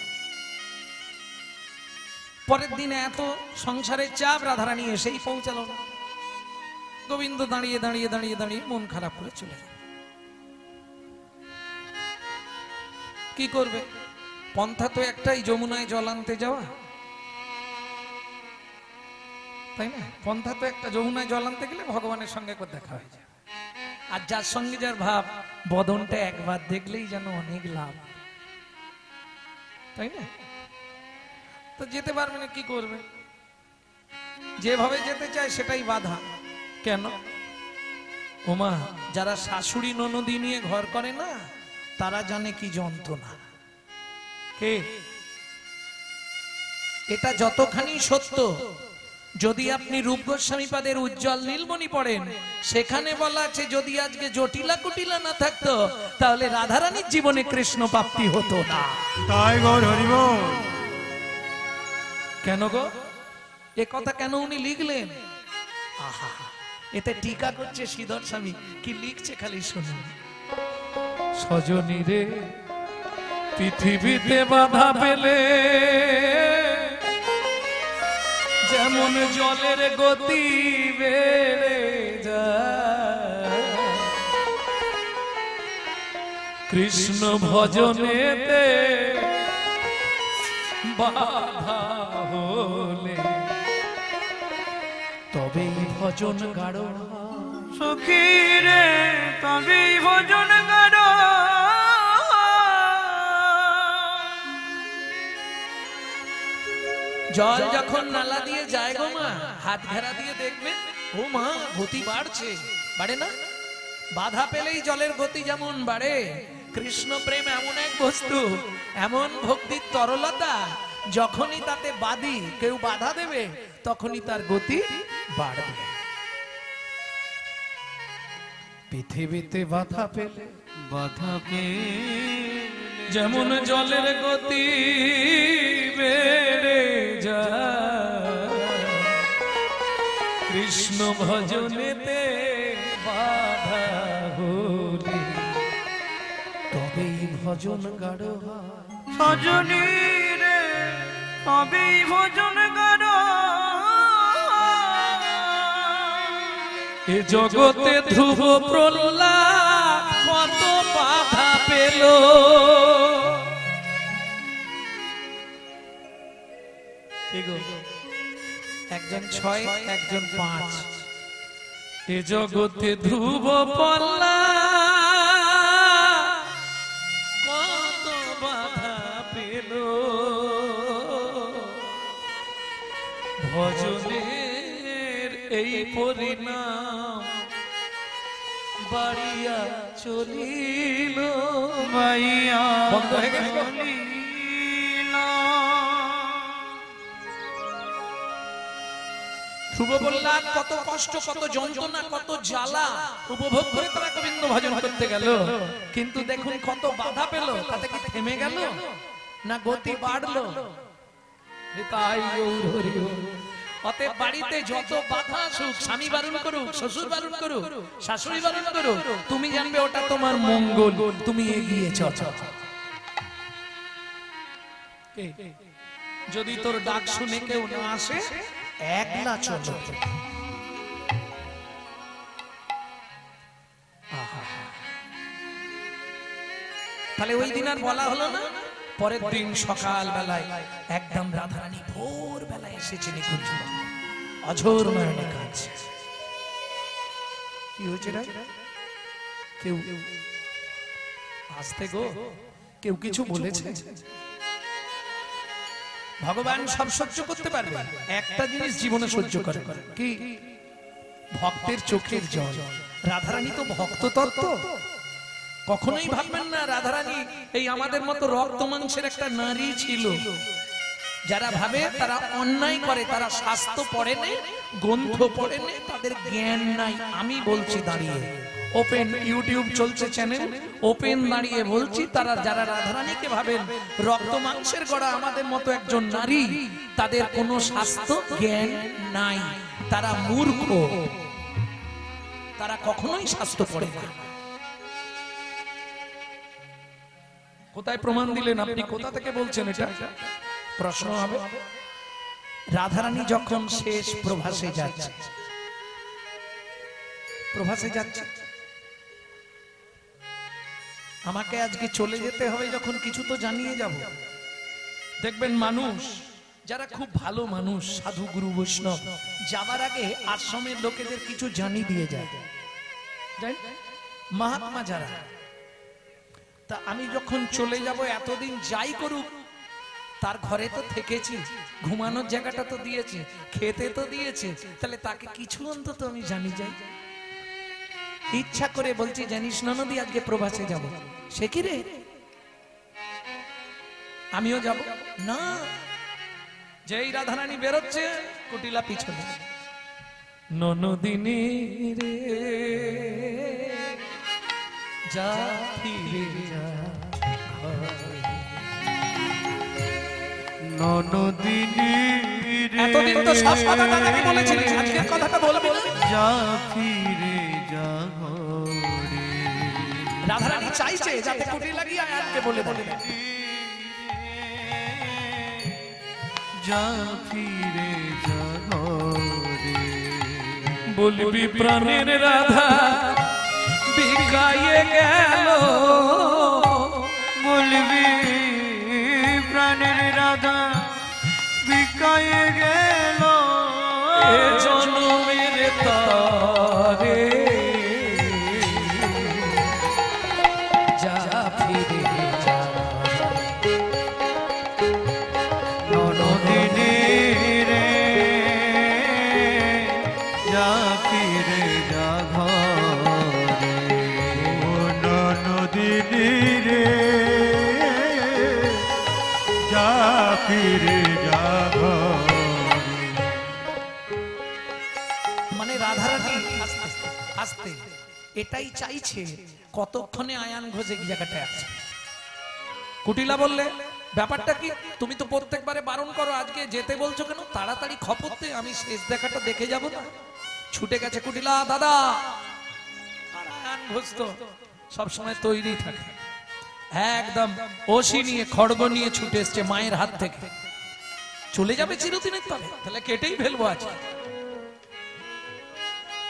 Speaker 1: পরের দিনে এত সংসারের চাপ, রাধারানী এসেই পৌঁছালো না। গোবিন্দ দাঁড়িয়ে দাঁড়িয়ে দাঁড়িয়ে দাঁড়িয়ে মন খারাপ করে চলে গেল। কি করবে? পন্থা তো একটাই, যমুনায় জল আনতে যাওয়া, তাই না? পন্থা তো একটা, যমুনায় জল আনতে গেলে ভগবানের সঙ্গে একবার দেখা হয়ে যায়। আর যার সঙ্গে যার ভাব, বদনটা একবার দেখলেই যেন অনেক লাভ, তাই না? তো যেতে পারবে না, কি করবে? যেভাবে যেতে চায় সেটাই বাধা। কেন? ওমা, যারা শাশুড়ি ননদি নিয়ে ঘর করে না, তারা জানে কি যন্ত্রণা। কে? এটা যতখানি সত্য, যদি আপনি রূপ গোস্বামী পাদের উজ্জ্বল নীলমণি পড়েন, সেখানে বলা আছে যদি আজকে জটিলা কুটিলা না থাকতো, তাহলে রাধারানীর জীবনে কৃষ্ণ প্রাপ্তি হতো না।
Speaker 3: তাই গৌর হরিব।
Speaker 1: কেন গো? এ কথা কেন উনি লিখলেন? আহা, এতে টিকা করছে শ্রীধর স্বামী। কি লিখছে খালি শুনুন। সজনী রে, পৃথিবীতে বাধা পেলে যেমন জলের গতি বেড়ে যায়, কৃষ্ণ ভজনেতে বাধা হলে তবেই ভজন গাঢ়।
Speaker 2: সখী রে, তবেই ভজন গাঢ়।
Speaker 1: জল যখন নালা দিয়ে যায় গো মা, হাত ঘেরা দিয়ে দেখবে, ও মা গতি বাড়ছে, বাড়ে না? বাধা পেলেই জলের গতি যেমন বাড়ে, কৃষ্ণ প্রেম এমন এক বস্তু, এমন ভক্তির তরলতা, যখনই তাতে বাধি, কেউ বাধা দেবে, তখনই তার গতি বাড়বে। পৃথিবীতে বাধা পেলে,
Speaker 2: বাধা পেলে
Speaker 1: যেমন জলের গতি বেড়ে যায়, কৃষ্ণ ভজনেতে বাধা হলে তবেই ভজন গাঢ় হয়।
Speaker 2: সজনী রে, তবেই ভজন গাঢ়।
Speaker 1: এ জগতে ধ্রুব প্রহ্লাদ কত বাধা পেল, একজন 6, একজন 5। এ জগতে ধ্রুব প্রহ্লাদ কত বাধা পেল, ভজনের এই পরিণাম বাড়িয়া চলিল।
Speaker 2: বাইয়া
Speaker 1: বন্ধ হয়ে গেল। ধ্রুব প্রহ্লাদ কত কষ্ট, কত যন্ত্রণা, কত জ্বালা উপভোগ করে তারা গোবিন্দ ভজন করতে গেল, কিন্তু দেখুন কত বাধা পেল। তাতে কি থেমে গেল না গতি বাড়লো? তাই গৌর হরি হরি। অতএব বাড়িতে যত বাধা আসুক, স্বামী বারণ করুক, শ্বশুর বারণ করুক, শাশুড়ি বারণ করুক, তুমি জানবে ওটা তোমার মঙ্গল, তুমি এগিয়ে চলো। যদি তোর ডাক শুনে কেউ না আসে, একলা চলো। তাহলে ওই দিন আর বলা হলো না। পরের দিন সকাল বেলায় একদম রাধারানী ভোর বেলায় এসেছেন, অঝোর নয়নে কাঁদছে। কি হয়েছে রে? কেউ আসতে গো, কেউ কিছু বলেছে? ভগবান সব সহ্য করতে পারবে, একটা জিনিস জীবনে সহ্য করে, কি? ভক্তের চোখের জল। রাধারানী তো ভক্ত তত্ত্ব। কখনোই ভাববেন না রাধারানী এই আমাদের মতো রক্ত মাংসের একটা নারী ছিল। যারা ভাবে তারা অন্যায় করে, তারা শাস্ত্র পড়ে নে, গ্রন্থ পড়ে নে, তাদের জ্ঞান নাই। আমি বলছি দাঁড়িয়ে, ওপেন ইউটিউব চলছে চ্যানেল, ওপেন দাঁড়িয়ে বলছি, তারা যারা রাধারানীকে ভাবেন রক্ত মাংসের গড়া আমাদের মতো একজন নারী, তাদের কোনো শাস্ত্র জ্ঞান নাই, তারা মূর্খ, তারা কখনোই শাস্ত্র পড়ে না। কোথায় প্রমাণ দিলেন আপনি? কোথা থেকে বলছেন এটা? প্রশ্ন হবে। রাধারানী যখন শেষ প্রভাসে যাচ্ছে, প্রভাসে যাচ্ছে, আমাকে আজকে চলে যেতে হবে যখন, কিছু তো জানিয়ে যাব। দেখবেন মানুষ যারা খুব ভালো মানুষ, সাধু গুরু বৈষ্ণব, যাবার আগে আশ্রমের লোকেদের কিছু জানিয়ে দিয়ে যায়। মহাত্মা যারা, তা আমি যখন চলে যাব, এতদিন যাই করুক তার ঘরে তো থেকেছি, ঘুমানোর জায়গাটা তো দিয়েছে, খেতে তো দিয়েছে, তাহলে তাকে কিছু অন্তত আমি জানি যাই। ইচ্ছা করে বলছি, জানিস না নদী আজকে প্রবাসে যাব। সে কি রে, আমিও যাব না। যেই রাধারানী বেরোচ্ছে, কুটিলা পিছনে, ননদিনী রে যা ফিরে যা,
Speaker 2: ননদিনী রে
Speaker 1: এতদিন তো সব কথাটা আমি বলেছিলি, আজকের কথাটা বলবি না?
Speaker 2: যা ফিরে যা ঘরে।
Speaker 1: রাধারানী চাইছে যাতে কুটি লাগিয়ে আয়ানকে বলে বলে
Speaker 2: যা ফিরে যা ঘরে।
Speaker 1: বলবি প্রাণের রাধা বিকায়ে গেল,
Speaker 2: বলবি প্রাণের রাধা বিকায়ে গেল,
Speaker 1: এ জন্মের তরে যা ফিরে যা,
Speaker 2: ননদিনী রে যা ফিরে যা ঘরে।
Speaker 3: ও ননদিনী রে যা ফিরে যা ঘরে।
Speaker 1: মানে রাধারানী আস্তে এটাই চাইছে, কতক্ষণে আয়ান ঘোষ এই জায়গাটায় আছে। কুটিলা বললে ব্যাপারটা কি, তুমি তো প্রত্যেকবারে বারণ করো, আজকে যেতে বলছো কেন? তাড়াতাড়ি খপরতে, আমি শেষ দেখাটা দেখে যাব না। ছুটে গেছে কুটিলা, দাদা। আর আয়ান ঘোষ তো সবসময় তৈরি থাকে, একদম ওসি নিয়ে, খড়গ নিয়ে ছুটে এসছে মায়ের হাত থেকে। চলে যাবে চিরদিনের তবে, তাহলে কেটেই ফেলবো আজ।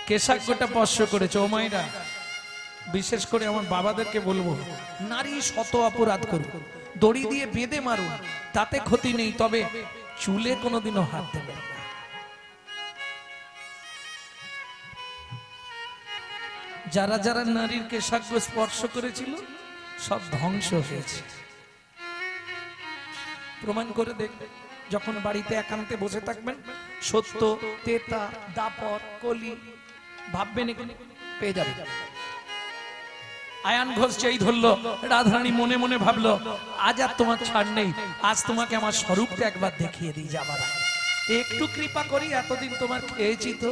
Speaker 1: কেশাগ্যটা স্পর্শ করেছে। ও মায়েরা, বিশেষ করে আমার বাবাদেরকে বলবো, নারী শত অপরাধ করুক, দড়ি দিয়ে বেঁধে মারুন, তাতে ক্ষতি নেই, তবে চুলে কোনোদিনও হাত দেবেন না। যারা যারা নারীর কেশাগ্য স্পর্শ করেছিল সব ধ্বংস হয়েছে। প্রমাণ করে দেখবে, যখন বাড়িতে একান্তে বসে থাকবেন, সত্য, তেতা, দাপর, কলি ভাববেন, এখানে পেয়ে যাবে। আয়ান ঘোষ যেই ধরলো, রাধারানী মনে মনে ভাবলো, আজ আর তোমার ছাড় নেই, আজ তোমাকে আমার স্বরূপটা একবার দেখিয়ে দিই যাবার আগে। একটু কৃপা করি, এতদিন তোমার খেয়েছি তো।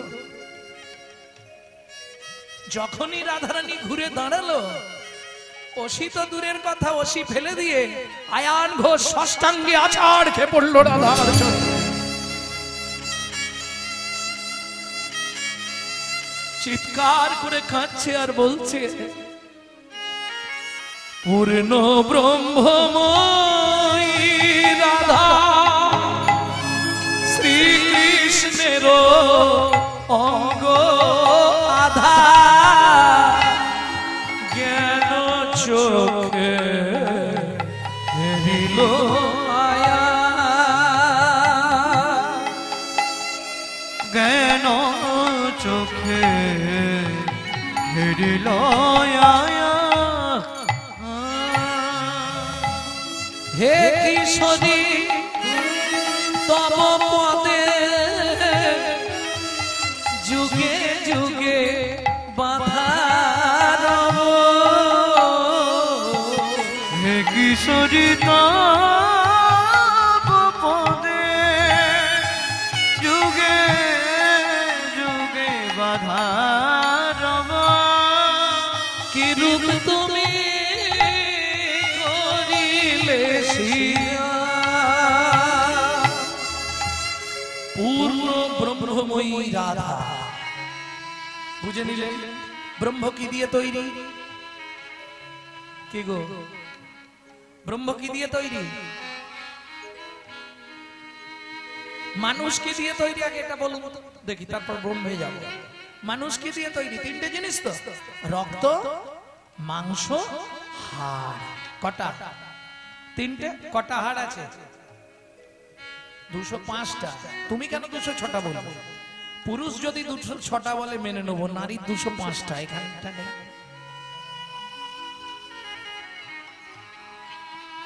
Speaker 1: যখনই রাধারানী ঘুরে দাঁড়ালো, অসি তো দূরের কথা, অসি ফেলে দিয়ে আয়ান ঘোষ ষষ্ঠাঙ্গে আছাড় খেয়ে পড়লো রাধার চরণে। চিৎকার করে কাঁদছে আর বলছে, পূর্ণ ব্রহ্মময়ী রাধা শ্রীকৃষ্ণের অঙ্গ আধা, জ্ঞান চোখে হেরিল আয়া,
Speaker 2: জ্ঞান চোখে
Speaker 3: ফেরিল
Speaker 1: হে কিশোরী তব পদে যুগে যুগে বাধা রব।
Speaker 3: হে কিশোরী তব পদে যুগে যুগে বাধা রব।
Speaker 1: কি রূপ তুমি করিলে শিয়া, পূর্ণ ব্রহ্মময়ী রাধা। বুঝে নিলেন ব্রহ্ম কি দিয়ে তৈরি? কি গো, ব্রহ্ম কি দিয়ে তৈরি? মানুষ কি দিয়ে তৈরি? আগে এটা বলুন তো দেখি, তারপর ব্রহ্ম হয়ে যাবো। মানুষ কি দিয়ে তৈরি? তিনটে জিনিস তো, রক্ত, মাংস, হাড়। কটা? তিনটে। কটা হাড় আছে? 205টা। তুমি কেন 206টা বলবো? পুরুষ যদি 206টা বলে মেনে নেবো, নারীর 205টা। এখানটা নেই।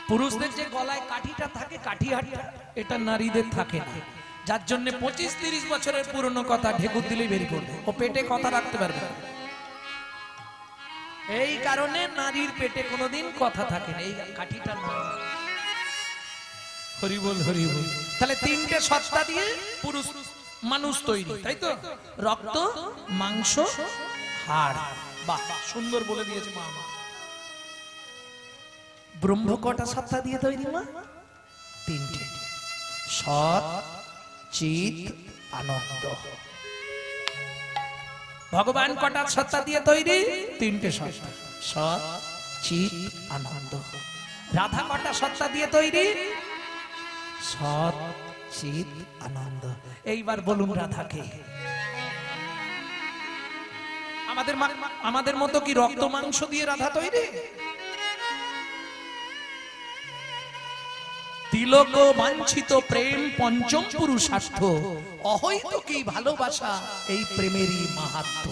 Speaker 1: পুরুষদের যে গলায় কাঠিটা থাকে, কাঠি হাড়টা, এটা নারীদের থাকে না। যার জন্য 25-30 বছরের পুরনো কথা ঢেকুর দিলেই বের করবে, ও পেটে কথা রাখতে পারবে না। এই কারণে নারীর পেটে কোনোদিন কথা থাকে না, এই কাঠিটা না। হরি বল, হরি বল। তাহলে তিনটে সত্তা দিয়ে পুরুষ মানুষ তৈরি, তাই তো? রক্ত, মাংস, হাড়। বাহ, সুন্দর বলে দিয়েছে মা। ব্রহ্ম কটা সত্তা দিয়ে তৈরি মা? তিনটে, সৎ, চিত, আনন্দ। ভগবান কটা সত্তা দিয়ে তৈরি? তিনটে সত্তা, সৎ, চিত, আনন্দ। রাধা কটা সত্তা দিয়ে তৈরি? সৎ, চিত, আনন্দ। এইবার বলুন রাধাকে। আমাদের মতো কি রক্ত মাংস দিয়ে রাধা তৈরি? তিলক বাঞ্ছিত প্রেম পঞ্চম পুরুষার্থ, অহৈত কি ভালোবাসা এই প্রেমেরই মাহাত্ম্য।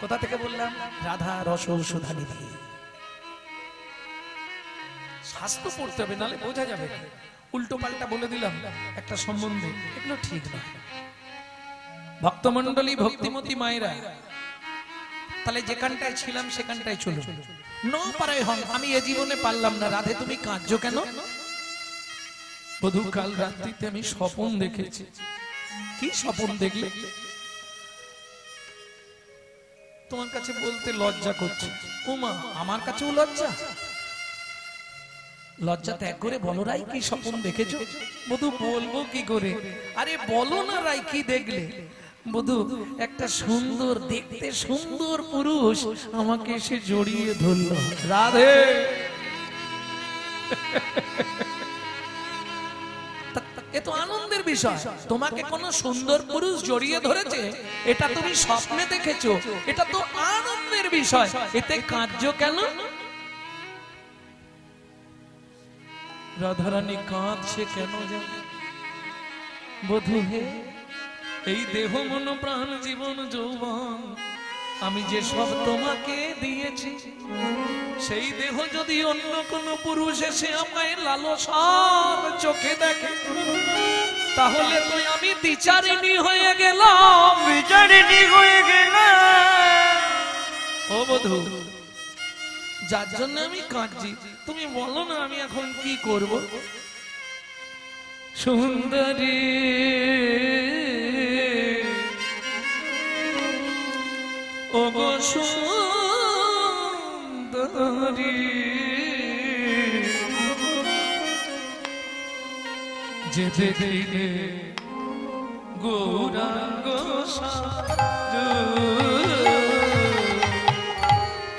Speaker 1: কোথা থেকে বললাম? রাধা রস সুধা নিধি। শাস্ত্র পড়তে হবে, নাহলে বোঝা যাবে না। উল্টো পাল্টা বলে দিলাম একটা সম্বন্ধে, এগুলো ঠিক না। ভক্তমন্ডলী, ভক্তিমতী মায়েরা, তাহলে যেখানটায় ছিলাম সেখানটায় চলো। ন পারে হন, আমি এ জীবনে পারলাম না। রাধে তুমি কাঁদছো কেন? বধূ, কাল রাত্রিতে আমি স্বপ্ন দেখেছি। কি স্বপ্ন দেখলে? তোমার কাছে বলতে লজ্জা করছে। ওমা, আমার কাছেও লজ্জা? লজ্জা ত্যাগ করে বলো রাই, কি স্বপ্ন দেখেছো? বধূ, বলবো কি করে? আরে বলো না রাই, কি দেখলে? বধূ, একটা সুন্দর, দেখতে সুন্দর পুরুষ আমাকে এসে জড়িয়ে ধরলো। রাধে, এ তো আনন্দের বিষয়। তোমাকে কোন সুন্দর পুরুষ জড়িয়ে ধরেছে, এটা তুমি স্বপ্নে দেখেছো, এটা তো আনন্দের বিষয়। এতে কাঁদছো কেন? রাধারানী কাঁদছে কেন জানো? বধূ হে, এই দেহ মন প্রাণ জীবন যৌবন আমি যে সব তোমাকে দিয়েছি, সেই দেহ যদি অন্য কোন পুরুষ এসে আমায় লালসার চোখে দেখে, তাহলে তো আমি বিচারিণী হয়ে গেলাম।
Speaker 2: বিচারিণী হয়ে গেলাম।
Speaker 1: ও বধূ, যার জন্য আমি কাঁদছি, তুমি বলো না আমি এখন কি করব? সুন্দরী, ও গো সুন্দরী, যে দেখিলে গৌরাঙ্গ সাজু,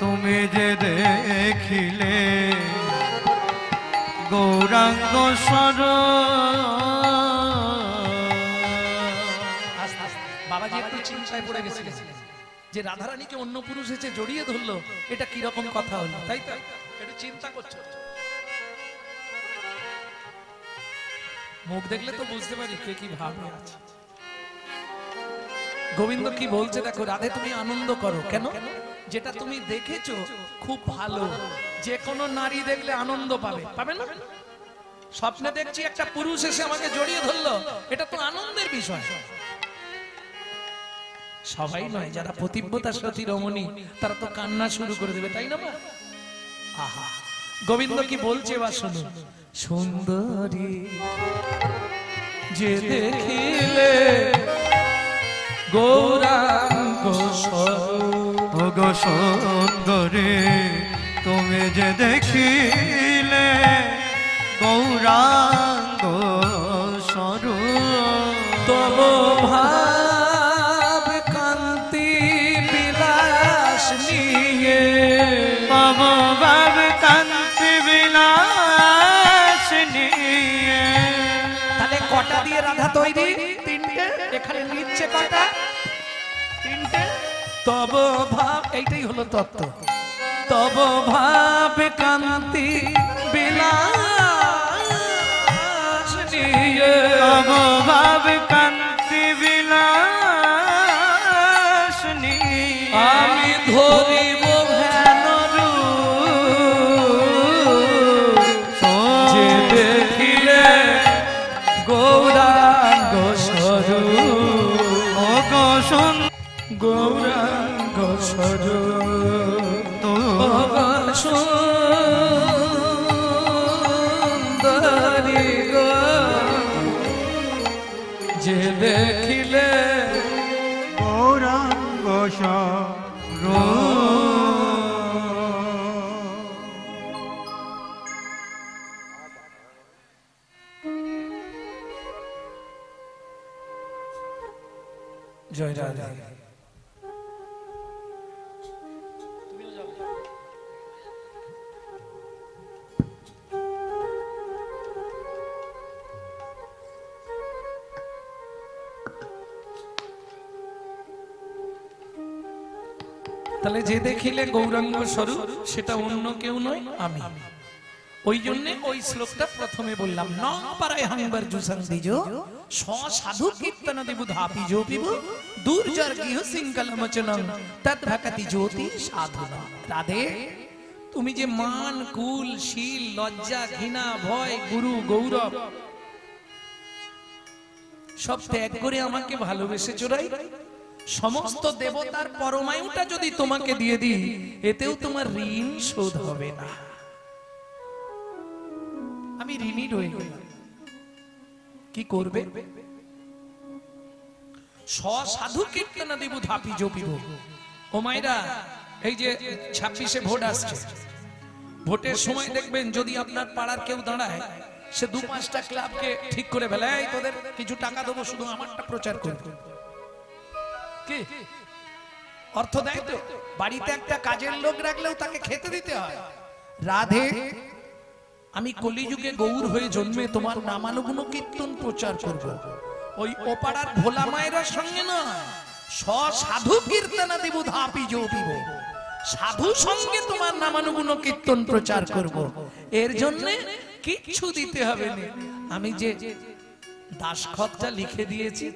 Speaker 3: তুমি যে দেখিলে গৌরাঙ্গ সর।
Speaker 1: বাবাজি একটু চিন্তায় পড়ে গেছে যে রাধারানীকে অন্য পুরুষ এসে জড়িয়ে ধরলো, এটা কিরকম কথা হলো, তাই তো একটু চিন্তা করছো। মুখ দেখলে তো বুঝতে পারি কে কি ভাবে আছে। গোবিন্দ কি বলছে দেখো, রাধে তুমি আনন্দ করো। কেন? যেটা তুমি দেখেছো খুব ভালো, যে কোনো নারী দেখলে আনন্দ পাবে, পাবে না? স্বপ্নে দেখছি একটা পুরুষ এসে আমাকে জড়িয়ে ধরলো, এটা তো আনন্দের বিষয়। সবাই নয়, যারা পতিব্রতা সতী রমণী তারা তো কান্না শুরু করে দেবে, তাই না? আহা, গোবিন্দ কি বলছে বা শুনুন। সুন্দরী যে দেখিলে গৌরাঙ্গ স্বরূপ,
Speaker 3: ওগো সুন্দরী তুমি যে দেখিলে গৌরাঙ্গ স্বরূপ,
Speaker 1: তব ভাব কান্তি বিলাস নিয়ে,
Speaker 3: তব ভাব কান্তি বিলাস নিয়ে।
Speaker 1: তাহলে কটা দিয়ে রাধা তৈরি? তিনটে। এখানে নিচ্ছে কটা? তিনটে। তব ভাব, এইটাই হলো তত্ত্ব। তব ভাব কান্তি বিলাস নিয়ে,
Speaker 3: তব ভাব কান্তি বিলাস নিয়ে
Speaker 1: আমি ধরিব ধ্যান রূপ, যে দেখিলে গৌরাঙ্গ স্বরূপ,
Speaker 3: ওগো
Speaker 1: গৌরাঙ্গ স্বরূপ, ওগো সুন্দরী গো, যে দেখিলে
Speaker 3: গৌরাঙ্গ স্বরূপ।
Speaker 1: জয় রাধা। তাহলে যে দেখিলে গৌরাঙ্গ স্বরূপ সেটা অন্য কেউ নয়, আমি। ওই জন্য ওই শ্লোকটা প্রথমে বললাম, ন পারায় হাংবার জুসাং দিজো স সাধু কীর্তন দেবু ধাপি জো পিবু দুর্জর গৃহ সিংকলমচনং তদ ভকতি জ্যোতি সাধনা। রাধে, তুমি যে মান কুল শীল লজ্জা ঘৃণা ভয় গুরু গৌরব সব ত্যাগ করে আমাকে ভালোবেসে চোরাই, সমস্ত দেবতার পরমায়ুটা যদি তোমাকে দিয়ে দিই, এতেও তোমার ঋণ শোধ হবে না। আমি ঋণী রয়ে গেলাম, কি করবে? সাধু কীর্তন দেব ধাপি জপিব। ও মাইরা, এই যে 26-এ ভোট আসছে, ভোটের সময় দেখবেন যদি আপনার পাড়ার কেউ দাঁড়ায়, সে 2-5টা ক্লাবকে ঠিক করে ফেলে, এই তোদের কিছু টাকা দেবো, শুধু আমারটা প্রচার করবে। কি অর্থ দেয় তো? বাড়িতে একটা কাজের লোক রাখলেও তাকে খেতে দিতে হয়। রাধে, আমি কলিযুগে গৌর হয়ে জন্মে তোমার নামানুগুণ কীর্তন প্রচার করব। ওই ওপাড়ার ভোলা মায়ের সঙ্গে না, সাধু কীর্তন দেব ধাপি জপিব, সাধু সঙ্গে তোমার নামানুগুণ কীর্তন প্রচার করব। এর জন্য কিচ্ছু দিতে হবে না। আমি যে দাসখতটা লিখে দিয়েছি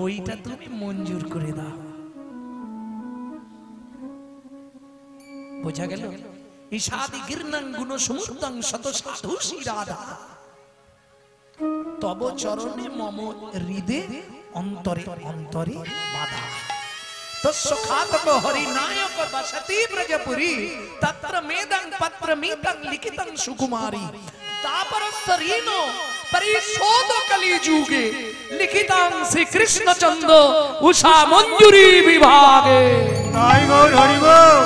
Speaker 1: ওইটা তুমি মঞ্জুর করে দাও। বোঝা গেল? ঈশাদি গির্ণং গুণ সমুদ্রং শত সাধু শিরাধা তব চরণে মম হৃদে অন্তরে অন্তরে বাধা। তস্য খাতক হরি নায়ক বসতি ব্রজপুরী তত্র মেদং পত্র মিতং লিখিতং সুকুমারী তাপরস্তরীনো পরিশোধ কলিযুগে লিখিতং শ্রী কৃষ্ণচন্দ্র উষা মঞ্জুরি বিভাগে।
Speaker 3: তাই গৌর হরি বল।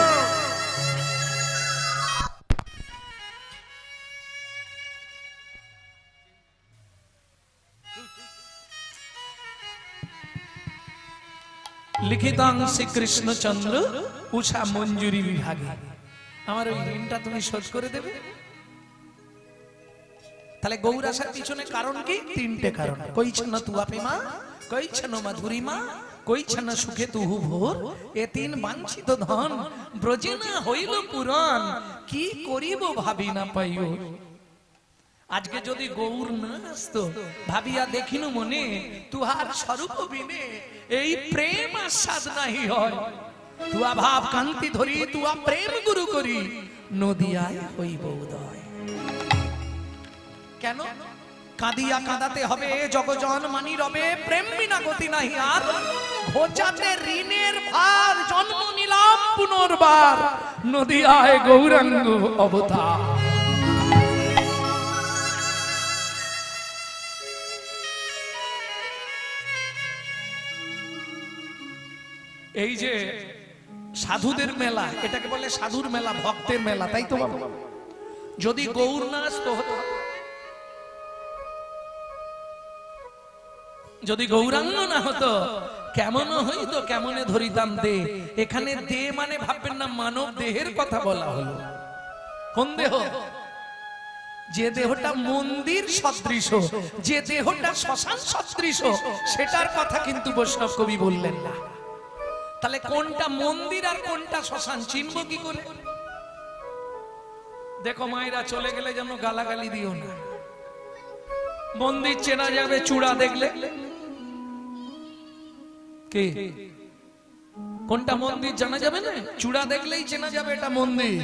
Speaker 1: লিখিতাং শ্রী কৃষ্ণচন্দ্র উষা মঞ্জুরি বিভাগে। আমার ওই ঋণটা তুমি শোধ করে দেবে। তাহলে গৌর আসার পিছনে কারণ কি? 3টে কারণ। কইছন তু আপে মা, কইছন মাধুরী মা, কইছন সুখে তুহু ভোর, এ 3 বাঞ্ছিত ধন ব্রজে না হইল পুরাণ, কি করিব ভাবি না পাইও। আজকে যদি গৌর না আসতো ভাবিয়া দেখিনু মনে তুহার স্বরূপ বিনে এই প্রেম আস্বাদ নাহি হয়। তুয়া ভাব কান্তি ধরি তুয়া প্রেম গুরু করি নদিয়ায় হইব উদয়। কেন কাঁদিয়া কাঁদাতে হবে জগজন মানি রবে প্রেম বিনা গতি নাহি আর। ঘোচাতে ঋণের ভার জন্ম নিলাম পুনর্বার নদিয়ায় গৌরাঙ্গ অবতার। এই যে সাধুদের মেলা, এটাকে বলে সাধুর মেলা, ভক্তের মেলা, তাই তো বাবা? যদি গৌর না আসতো, যদি গৌরাঙ্গ না হতো কেমন হইতো, কেমনে ধরিতাম দে। এখানে দে মানে ভাববেন না মানব দেহের কথা বলা হলো। কোন দেহ? যে দেহটা মন্দির সদৃশ, যে দেহটা শ্মশান সদৃশ, সেটার কথা কিন্তু বৈষ্ণব কবি বললেন না। তাহলে কোনটা মন্দির আর কোনটা শ্মশান চিনব কি করে? দেখো মায়েরা, চলে গেলে যেন গালাগালি দিও না। মন্দির চেনা যাবে চূড়া দেখলে। কে কোনটা মন্দির জানা যাবে না? চূড়া দেখলেই চেনা যাবে এটা মন্দির।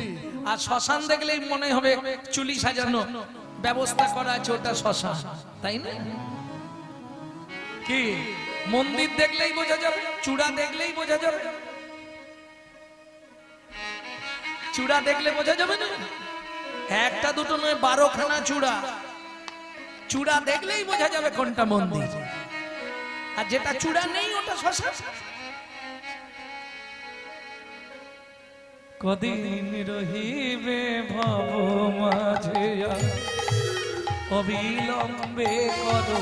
Speaker 1: আর শ্মশান দেখলেই মনে হবে চুলি সাজানো ব্যবস্থা করা আছে, ওটা শ্মশান, তাই না? কি মন্দির দেখলেই বোঝা যাবে, চূড়া দেখলেই বোঝা যাবে? চূড়া দেখলে বোঝা যাবে না? একটা দুটো নয়, 12খানা চূড়া। চূড়া দেখলেই বোঝা যাবে কোনটা মন্দির, আর যেটা চূড়া নেই ওটা শ্মশান। কদিন রহিবে ভব মাঝে অবিলম্বে করো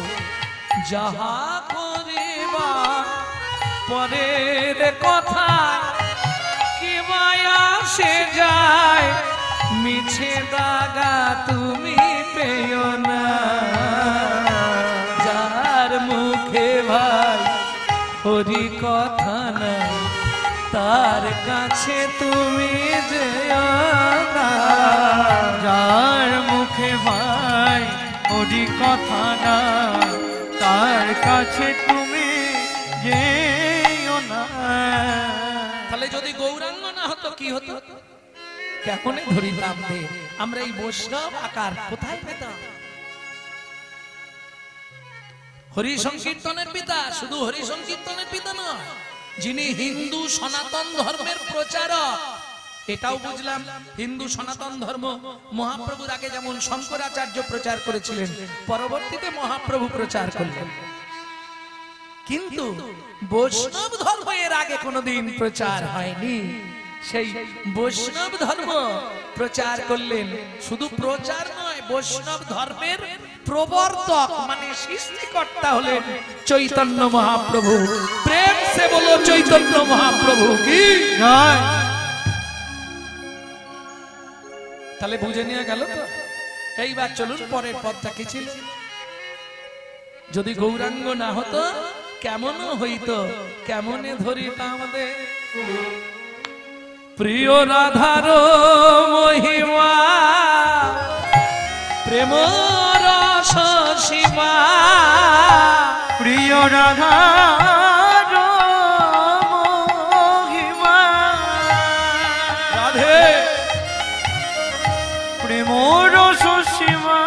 Speaker 1: যাহা করিবা, পরের কথা কি মায়া সে যায়, মিছে দাগা তুমি পেও না। যার মুখে ভাই হরি কথা না, তার কাছে তুমি যেও না।
Speaker 2: যার মুখে ভাই হরি কথা না, তার কাছে তুমি যেও না।
Speaker 1: তাহলে যদি গৌরাঙ্গ না হতো কি হতো? কেমনে ধরিতাম দে? আমরা এই বৈষ্ণব আকার কোথায় পেতাম? হরি সংকীর্তনের পিতা, শুধু হরি সংকীর্তনের পিতা নয়, যিনি হিন্দু সনাতন ধর্মের প্রচারক। এটাও বুঝলাম, হিন্দু সনাতন ধর্ম মহাপ্রভুর আগে যেমন শঙ্করাচার্য প্রচার করেছিলেন, পরবর্তীতে মহাপ্রভু প্রচার করলেন। কিন্তু বৈষ্ণব ধর্ম এর আগে কোনোদিন প্রচার হয়নি। সেই বৈষ্ণব ধর্ম প্রচার করলেন, শুধু প্রচার নয়, বৈষ্ণব ধর্মের প্রবর্তক মানে সৃষ্টিকর্তা হলেন চৈতন্য মহাপ্রভু। প্রেম সে বলো চৈতন্য মহাপ্রভু কি
Speaker 2: জয়।
Speaker 1: তাহলে বুঝে নিয়ে গেল তো? এইবার চলুন পরের পদটা কি ছিল। যদি গৌরাঙ্গ না হতো কেমন হইতো, কেমনে ধরিতাম দে। প্রিয় রাধার মহিমা প্রেম রস সীমা,
Speaker 2: প্রিয় রাধা মহিমা,
Speaker 1: রাধে
Speaker 2: প্রেম রস সীমা,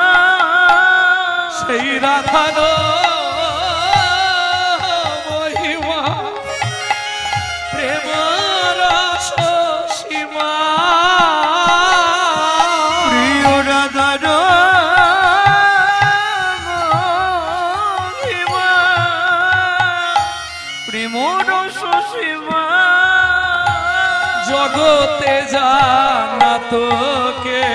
Speaker 1: সেই রাধার মহিমা প্রেম রস সীমা,
Speaker 2: প্রিয় রাধার মহিমা, প্রেম রস সীমা।
Speaker 1: জগতে জানা তোকে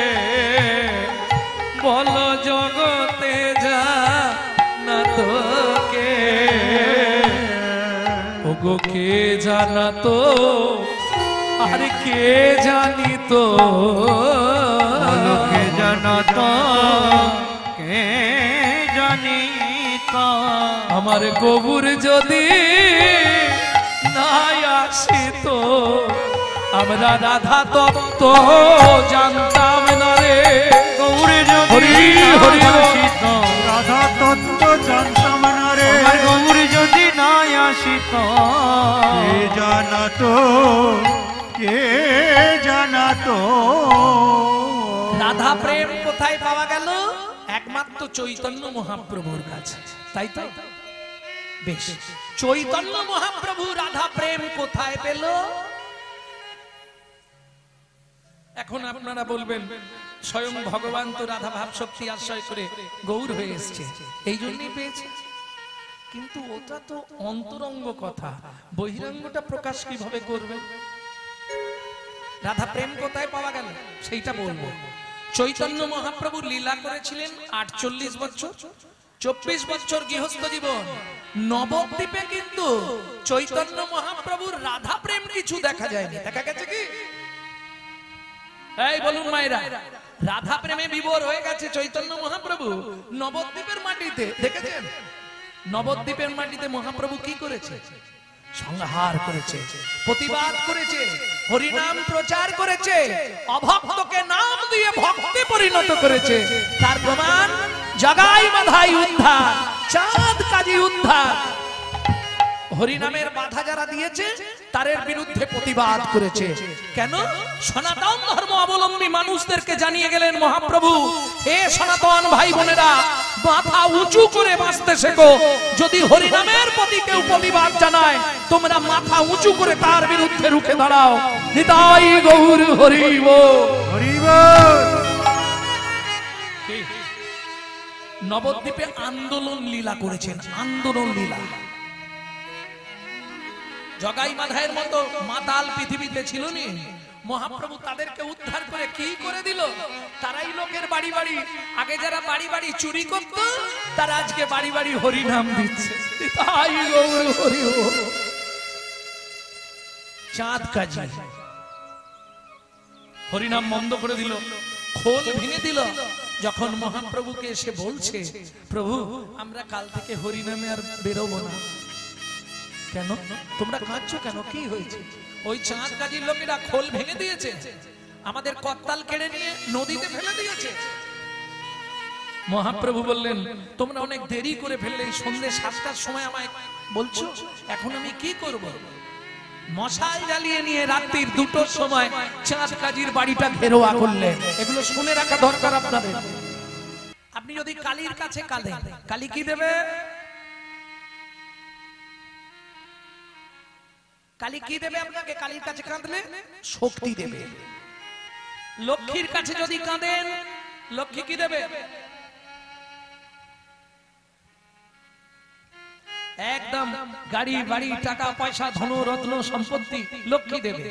Speaker 1: বলো, জগতে জানা তোকে, ওগো কে জানা তো আর কে জানি তো,
Speaker 2: কে জানত কে জানিত।
Speaker 1: আমার গবুর যদি নাই আসিত, আমরা রাধা তত্ত্ব জানতাম না রে।
Speaker 2: গৌরে যদি
Speaker 1: হরি
Speaker 2: না
Speaker 1: বল।
Speaker 2: আসিত,
Speaker 3: রাধা তত্ত্ব জানতাম না রে,
Speaker 2: আমার গৌর যদি না আসিত,
Speaker 3: কে জানাতো, কে জানাতো।
Speaker 1: রাধা প্রেম কোথায় পাওয়া গেল? একমাত্র চৈতন্য মহাপ্রভুর কাছে, তাই তো? বেশ, চৈতন্য মহাপ্রভু রাধা প্রেম কোথায় পেল? এখন আপনারা বলবেন স্বয়ং ভগবান তো রাধা ভাব শক্তি আশ্রয় করে গৌর হয়ে এসেছে, এই জন্যই পেয়েছে। কিন্তু ওটা তো অন্তরঙ্গ কথা, বহিরঙ্গটা প্রকাশ কিভাবে করবে? রাধা প্রেম কোথায় পাওয়া গেল সেইটা বলবো। চৈতন্য মহাপ্রভু লীলা করেছিলেন 48 বছর, 24 বছর গৃহস্থ জীবন। নবদ্বীপে কিন্তু চৈতন্য মহাপ্রভুর রাধা প্রেম কিছু দেখা যায়নি, দেখা গেছে কি? এই বলুন মায়েরা, রাধা প্রেমে বিভোর হয়ে গেছে চৈতন্য মহাপ্রভু নবদ্বীপের মাটিতে, দেখেছেন? নবদ্বীপের মাটিতে মহাপ্রভু কি করেছে? সংহার করেছে, প্রতিবাদ করেছে, হরিনাম প্রচার করেছে, অভক্তকে নাম দিয়ে ভক্তে পরিণত করেছে। তার প্রমাণ জগাই মাধাই উদ্ধার, চাঁদ কাজী উদ্ধার। হরিনামের বাধা যারা দিয়েছে তাদের বিরুদ্ধে প্রতিবাদ করেছে। কেন? সনাতন ধর্ম অবলম্বী মানুষদেরকে জানিয়ে গেলেন মহাপ্রভু, হে সনাতন ভাই বোনেরা, মাথা উঁচু করে বাঁচতে শেখো। যদি হরিনামের প্রতি কেউ প্রতিবাদ জানায়, তোমরা মাথা উঁচু করে তার বিরুদ্ধে রুখে দাঁড়াও। নিতাই গৌর হরি বল।
Speaker 3: হরি বল।
Speaker 1: নবদ্বীপে আন্দোলন লীলা করেছেন, আন্দোলন লীলা। জগাই মাধায়ের মতো মাতাল পৃথিবীতে ছিল নি, মহাপ্রভু তাদেরকে উদ্ধার করে কি করে দিল? তারাই লোকের বাড়ি বাড়ি, আগে যারা বাড়ি বাড়ি চুরি করত, তারা আজকে বাড়ি বাড়ি হরিনাম দিচ্ছে। তাই গৌর হরি বল। চাঁদ কাজী হরিনাম বন্ধ করে দিল, খোল ভেঙে দিল। যখন মহাপ্রভুকে এসে বলছে, প্রভু আমরা কাল থেকে হরিনামে আর বেরোবো না। কেন তোমরা কাঁদছো কেন? কি হয়েছে? ওই চাঁদ কাজীর লোকেরা খোল ভেঙে দিয়েছে, আমাদের করতাল কেড়ে নিয়ে নদীতে ফেলে দিয়েছে। মহাপ্রভু বললেন, তোমরা অনেক দেরি করে ফেললে, সন্ধ্যে 7টার সময় আমায় বলছো, এখন আমি কি করব? মশাল জ্বালিয়ে নিয়ে রাত্রির 2টোর সময় চাঁদ কাজীর বাড়িটা ঘেরোয়া করলেন। এগুলো শুনে রাখা দরকার আপনাদের। আপনি যদি কালীর কাছে কাঁদেন, কালী কি দেবে? কালী কি দেবে আপনাকে? কালীর কাছে কাঁদলে শক্তি দেবে। লক্ষ্মীর কাছে যদি কাঁদেন, লক্ষ্মী কি দেবে? একদম গাড়ি বাড়ি টাকা পয়সা ধন রত্ন সম্পত্তি লক্ষ্মী দেবে।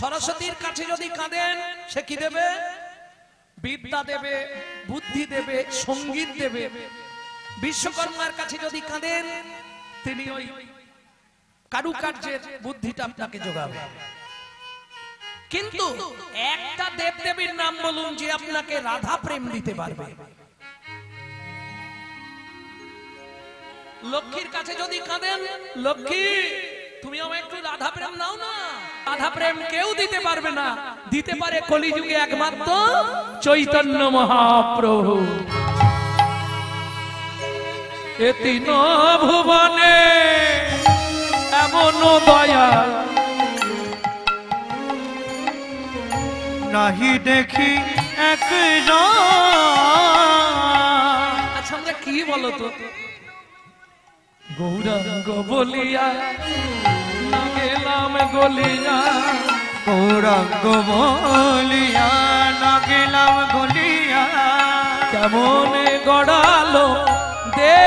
Speaker 1: সরস্বতীর কাছে যদি কাঁদেন, সে কি দেবে? বিদ্যা দেবে, বুদ্ধি দেবে, সঙ্গীত দেবে। বিশ্বকর্মার কাছে যদি কাঁদেন, তিনি ওই কারুকার্যের বুদ্ধিটা আপনাকে যোগাবে। কিন্তু একটা দেব দেবীর নাম বলুন যে আপনাকে রাধা প্রেম দিতে পারবে। লক্ষ্মীর কাছে যদি কাঁদেন, লক্ষ্মী তুমি আমায় একটু রাধা প্রেম নাও না। রাধা প্রেম কেউ দিতে পারবে না, দিতে পারে কলিযুগে একমাত্র চৈতন্য মহাপ্রভু। এ তিন ভুবনে এমন দয়া
Speaker 2: নাহি দেখি একজন।
Speaker 1: আচ্ছা আমরা কি বলতো? গৌরাঙ্গ বলিয়া না গেলাম গলিয়া,
Speaker 2: গৌরাঙ্গ বলিয়া না গেলাম গলিয়া,
Speaker 1: কেমন গড়ালো দে।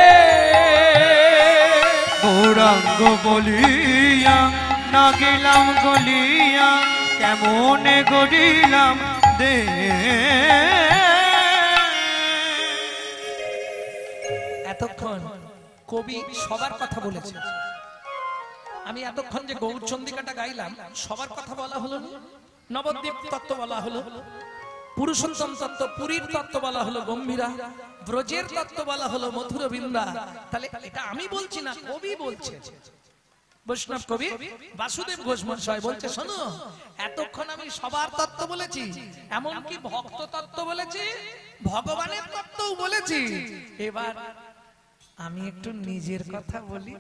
Speaker 2: গৌরাঙ্গ বলিয়া না গেলাম গলিয়া, কেমন গড়িলাম দে।
Speaker 1: এতক্ষণ কবি সবার কথা বলেছে, আমি এতক্ষণ যে গৌর চন্দিকাটা গাইলাম সবার কথা বলা হলো না? নবদ্বীপ তত্ত্ব বলা হলো, পুরুষোত্তম তত্ত্ব, পুরীর তত্ত্ব বলা হলো গম্ভীরা, ব্রজের তত্ত্ব বলা হলো মথুর বৃন্দা। তাহলে এটা আমি বলছি না, কবি বলছে। বৈষ্ণব কবি বাসুদেব ঘোষ মহাশয় বলছে, শোনো, এতক্ষণ আমি সবার তত্ত্ব বলেছি, এমনকি ভক্ত তত্ত্ব বলেছি, ভগবানের তত্ত্বও বলেছি, এবার আমি একটু নিজের কথা বলি।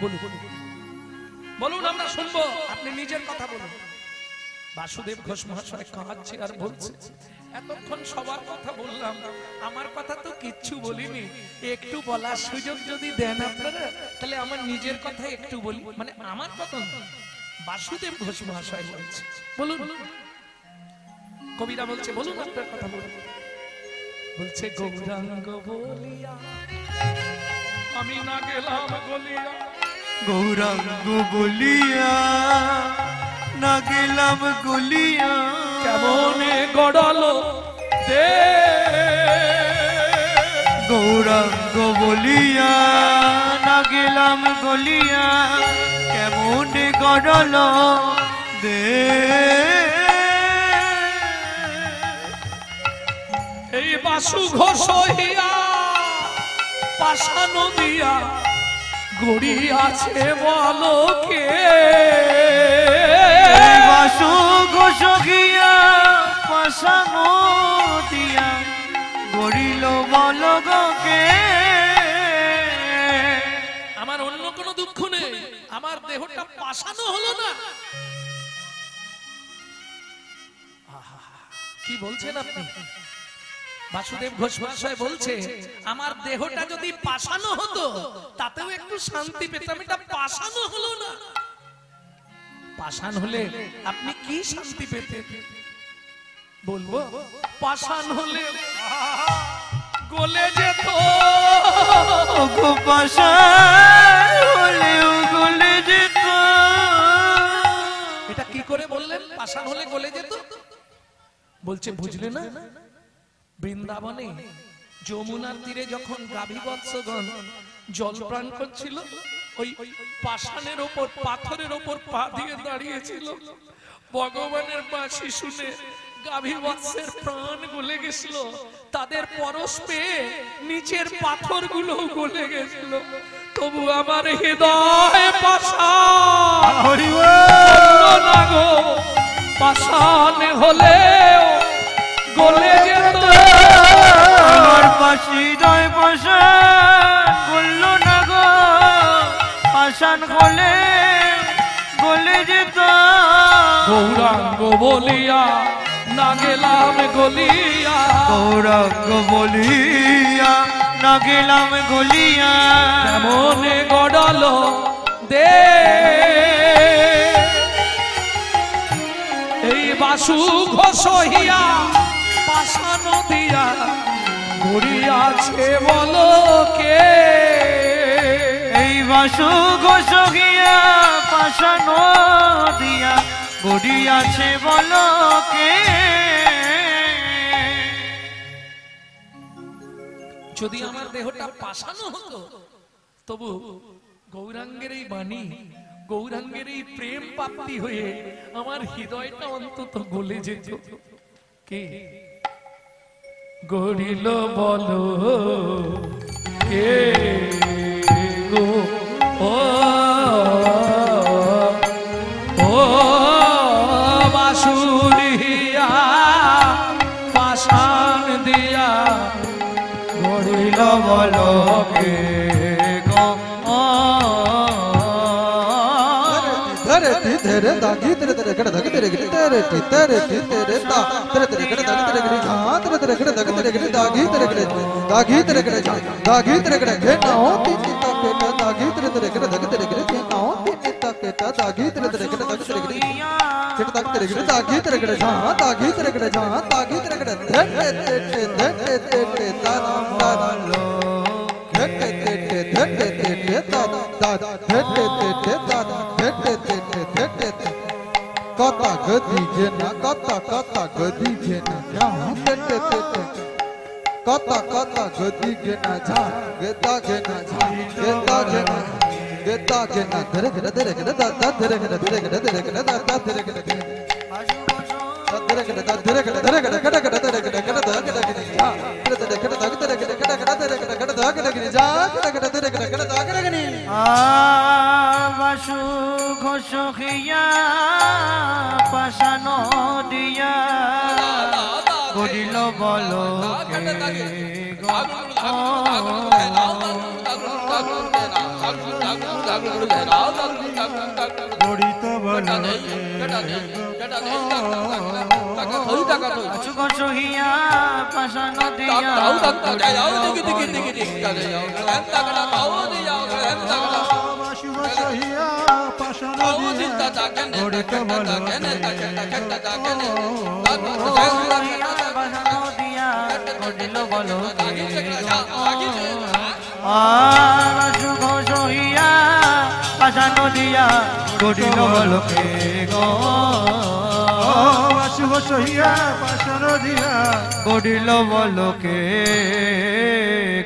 Speaker 1: বলুন বলুন, আমরা শুনবো, আপনি নিজের কথা বলুন। বাসুদেব ঘোষ মহাশয় কাঁদছে আর বলছে, এতক্ষণ সবার কথা বললাম, আমার কথা তো কিচ্ছু বলিনি, একটু বলার সুযোগ যদি দেন আপনারা, তাহলে আমার নিজের কথা একটু বলি। মানে আমার কথা না, বাসুদেব ঘোষ মহাশয় বলছে। বলুন, কবিরা বলছে, বলুন আপনার কথা বলুন। বলছে, গৌরাঙ্গ বলিয়া আমি না গেলাম গলিয়া,
Speaker 2: গৌরাঙ্গ বলিয়া না গেলাম গলিয়া,
Speaker 1: কেমনে গড়ালো দে।
Speaker 2: গৌরাঙ্গ বলিয়া না গেলাম গলিয়া, কেমনে গড়ল দে।
Speaker 1: এই বাসু ঘোষ হইয়া পাশানো দিয়া গড়িয়াছে বলো কে।
Speaker 2: বাসু ঘোষ গিয়া পাশানো দিয়া গড়িল বল গে।
Speaker 1: আমার অন্য কোনো দুঃখ নেই, আমার দেহটা পাশানো হলো না। কি বলছেন আপনি? বাসুদেব ঘোষ মহাশয় বলছে, আমার দেহটা যদি পাশানো হতো তাতেও একটু শান্তি পেতাম, এটা পাশানো হলো না। পাশান হলে আপনি কি শান্তি পেতেন বলবো? পাশান হলে গলে যেত,
Speaker 2: পাশান হলেও গলে যেত।
Speaker 1: এটা কি করে বললেন পাশান হলে গলে যেত? বলছে, বুঝলে না, বৃন্দাবনে যমুনার তীরে যখন গাভী বৎসগণ জল পান করছিল, ওই পাষাণের ওপর, পাথরের ওপর পা দিয়ে দাঁড়িয়েছিল, ভগবানের বাঁশি শুনে গাভী বৎসের প্রাণ গলে গেছিল, তাদের পরশ পেয়ে নিচের পাথরগুলো গলে গেছিল, তবু আমার হৃদয় পাষাণ হলো না গো। পাষাণ হলেও গলে যেত,
Speaker 2: আমার পাশি দয় পাশান বলল না গো, পাশান হলে গলে যেত।
Speaker 1: গৌরাঙ্গ বলিয়া না গেলাম গলিয়া,
Speaker 2: গৌরাঙ্গ বলিয়া না গেলাম গলিয়া,
Speaker 1: মনে গড়ালো দে। এই বাসু ঘোষ হইয়া পাশানো দিয়া গড়িয়াছে বলো কে।
Speaker 2: এই বাসু ঘোষ গিয়া পাশানো দিয়া গড়িয়াছে বলো কে।
Speaker 1: যদি আমার দেহটা পাশানো হতো, তবু গৌরাঙ্গের এই বাণী, গৌরাঙ্গের এই প্রেম প্রাপ্তি হয়ে আমার হৃদয়টা অন্তত গলে যেত। কে গড়িল বলো কে গো, ও ও বাসুরিয়া পাষাণ দিয়া গড়িল বলো কে গো।
Speaker 4: तेरे ती तेरे दागी तेरे तेरे कड़ धग तेरे गिरे तेरे ती तेरे दा तेरे तेरे कड़ धग तेरे गिरे हाँ तेरे तेरे कड़ धग तेरे गिरे दागी तेरे कड़ जा दागी तेरे कड़ घे ना हो ती ता केटा दागी तेरे कड़ धग तेरे गिरे घे ना हो ती ता केटा दागी तेरे कड़ धग तेरे गिरे केट धग तेरे गिरे दागी तेरे कड़ जा दागी तेरे कड़ जा दागी तेरे कड़ धे ते ता ता लो धे ते ता ता धे ते कता गदी जेना कता गदी जेना जा कता गदी जेना जा गेता जेना जा गेता जेना धरे धरे धरे धरे दा धरे धरे धरे धरे धरे दा धरे धरे
Speaker 2: বাসু ঘোষিয়া পাশানো দিয়া করিল বলো
Speaker 3: গড়িত বলো
Speaker 2: বাসু ঘোষিয়া পাশানো দিয়া
Speaker 3: শুভ সহিয়া পাশান গড়িত বলো
Speaker 2: পাশানো দিয়া করিল বলো বাসু ঘোষিয়া পাশানো দিয়া করিল বলো গো
Speaker 3: শুভ সহিয়া পাশান দিয়া
Speaker 2: করিল বলকে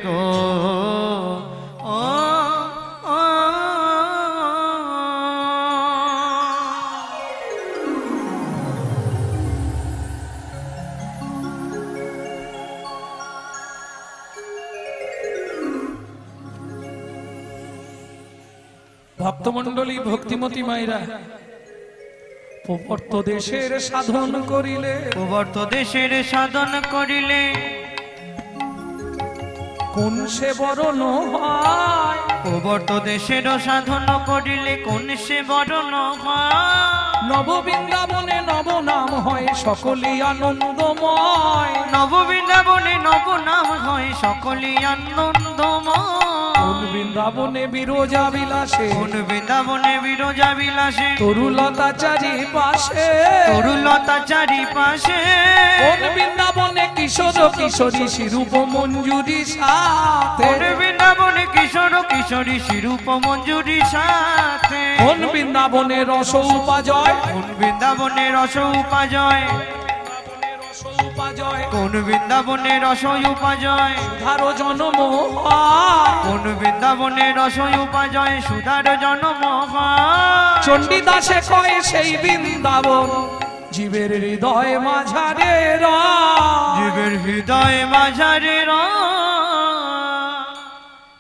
Speaker 2: গো ও ও
Speaker 1: ভক্তমণ্ডলী ভক্তিমতী মায়েরা প্রবর্ত দেশের সাধন করিলে
Speaker 2: প্রবর্ত দেশের সাধন করিলে
Speaker 1: কোন সে বরণ হয়
Speaker 2: প্রবর্ত দেশের সাধন করিলে কোন সে বরণ হয়
Speaker 1: নব বৃন্দাবনে নব নাম হয় সকলেই আনন্দময়
Speaker 2: নব বৃন্দাবনে নব নাম হয় সকলেই আনন্দময়
Speaker 1: কোন বৃন্দাবনে বিরোজা বিলাসে
Speaker 2: কোন বৃন্দাবনে বিরোজা বিলাসে
Speaker 1: তরুলতা চারিপাশে
Speaker 2: তরুলতা চারিপাশে
Speaker 1: কোন বৃন্দাবনে কিশোর কিশোরী শিরূপ মঞ্জুরি সাথে
Speaker 2: কোন বৃন্দাবনে কিশোর কিশোরী শিরূপ মঞ্জুরি সাথে
Speaker 1: কোন বৃন্দাবনে রস উপাজয়
Speaker 2: কোন বৃন্দাবনে রস উপাজয় কোন বৃন্দাবনে রস উপাজয়
Speaker 1: ধারো জনম হয়
Speaker 2: কোন বৃন্দাবনে রস উপাজয় সুধার জন্ম হয়
Speaker 1: চণ্ডীদাসে কয় সেই বৃন্দাবন জীবের হৃদয় মাঝারে
Speaker 2: জীবের হৃদয় মাঝারে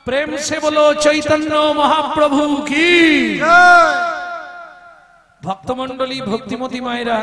Speaker 1: প্রেম সে বলো চৈতন্য মহাপ্রভু কি ভক্তমণ্ডলী ভক্তিমতী মায়েরা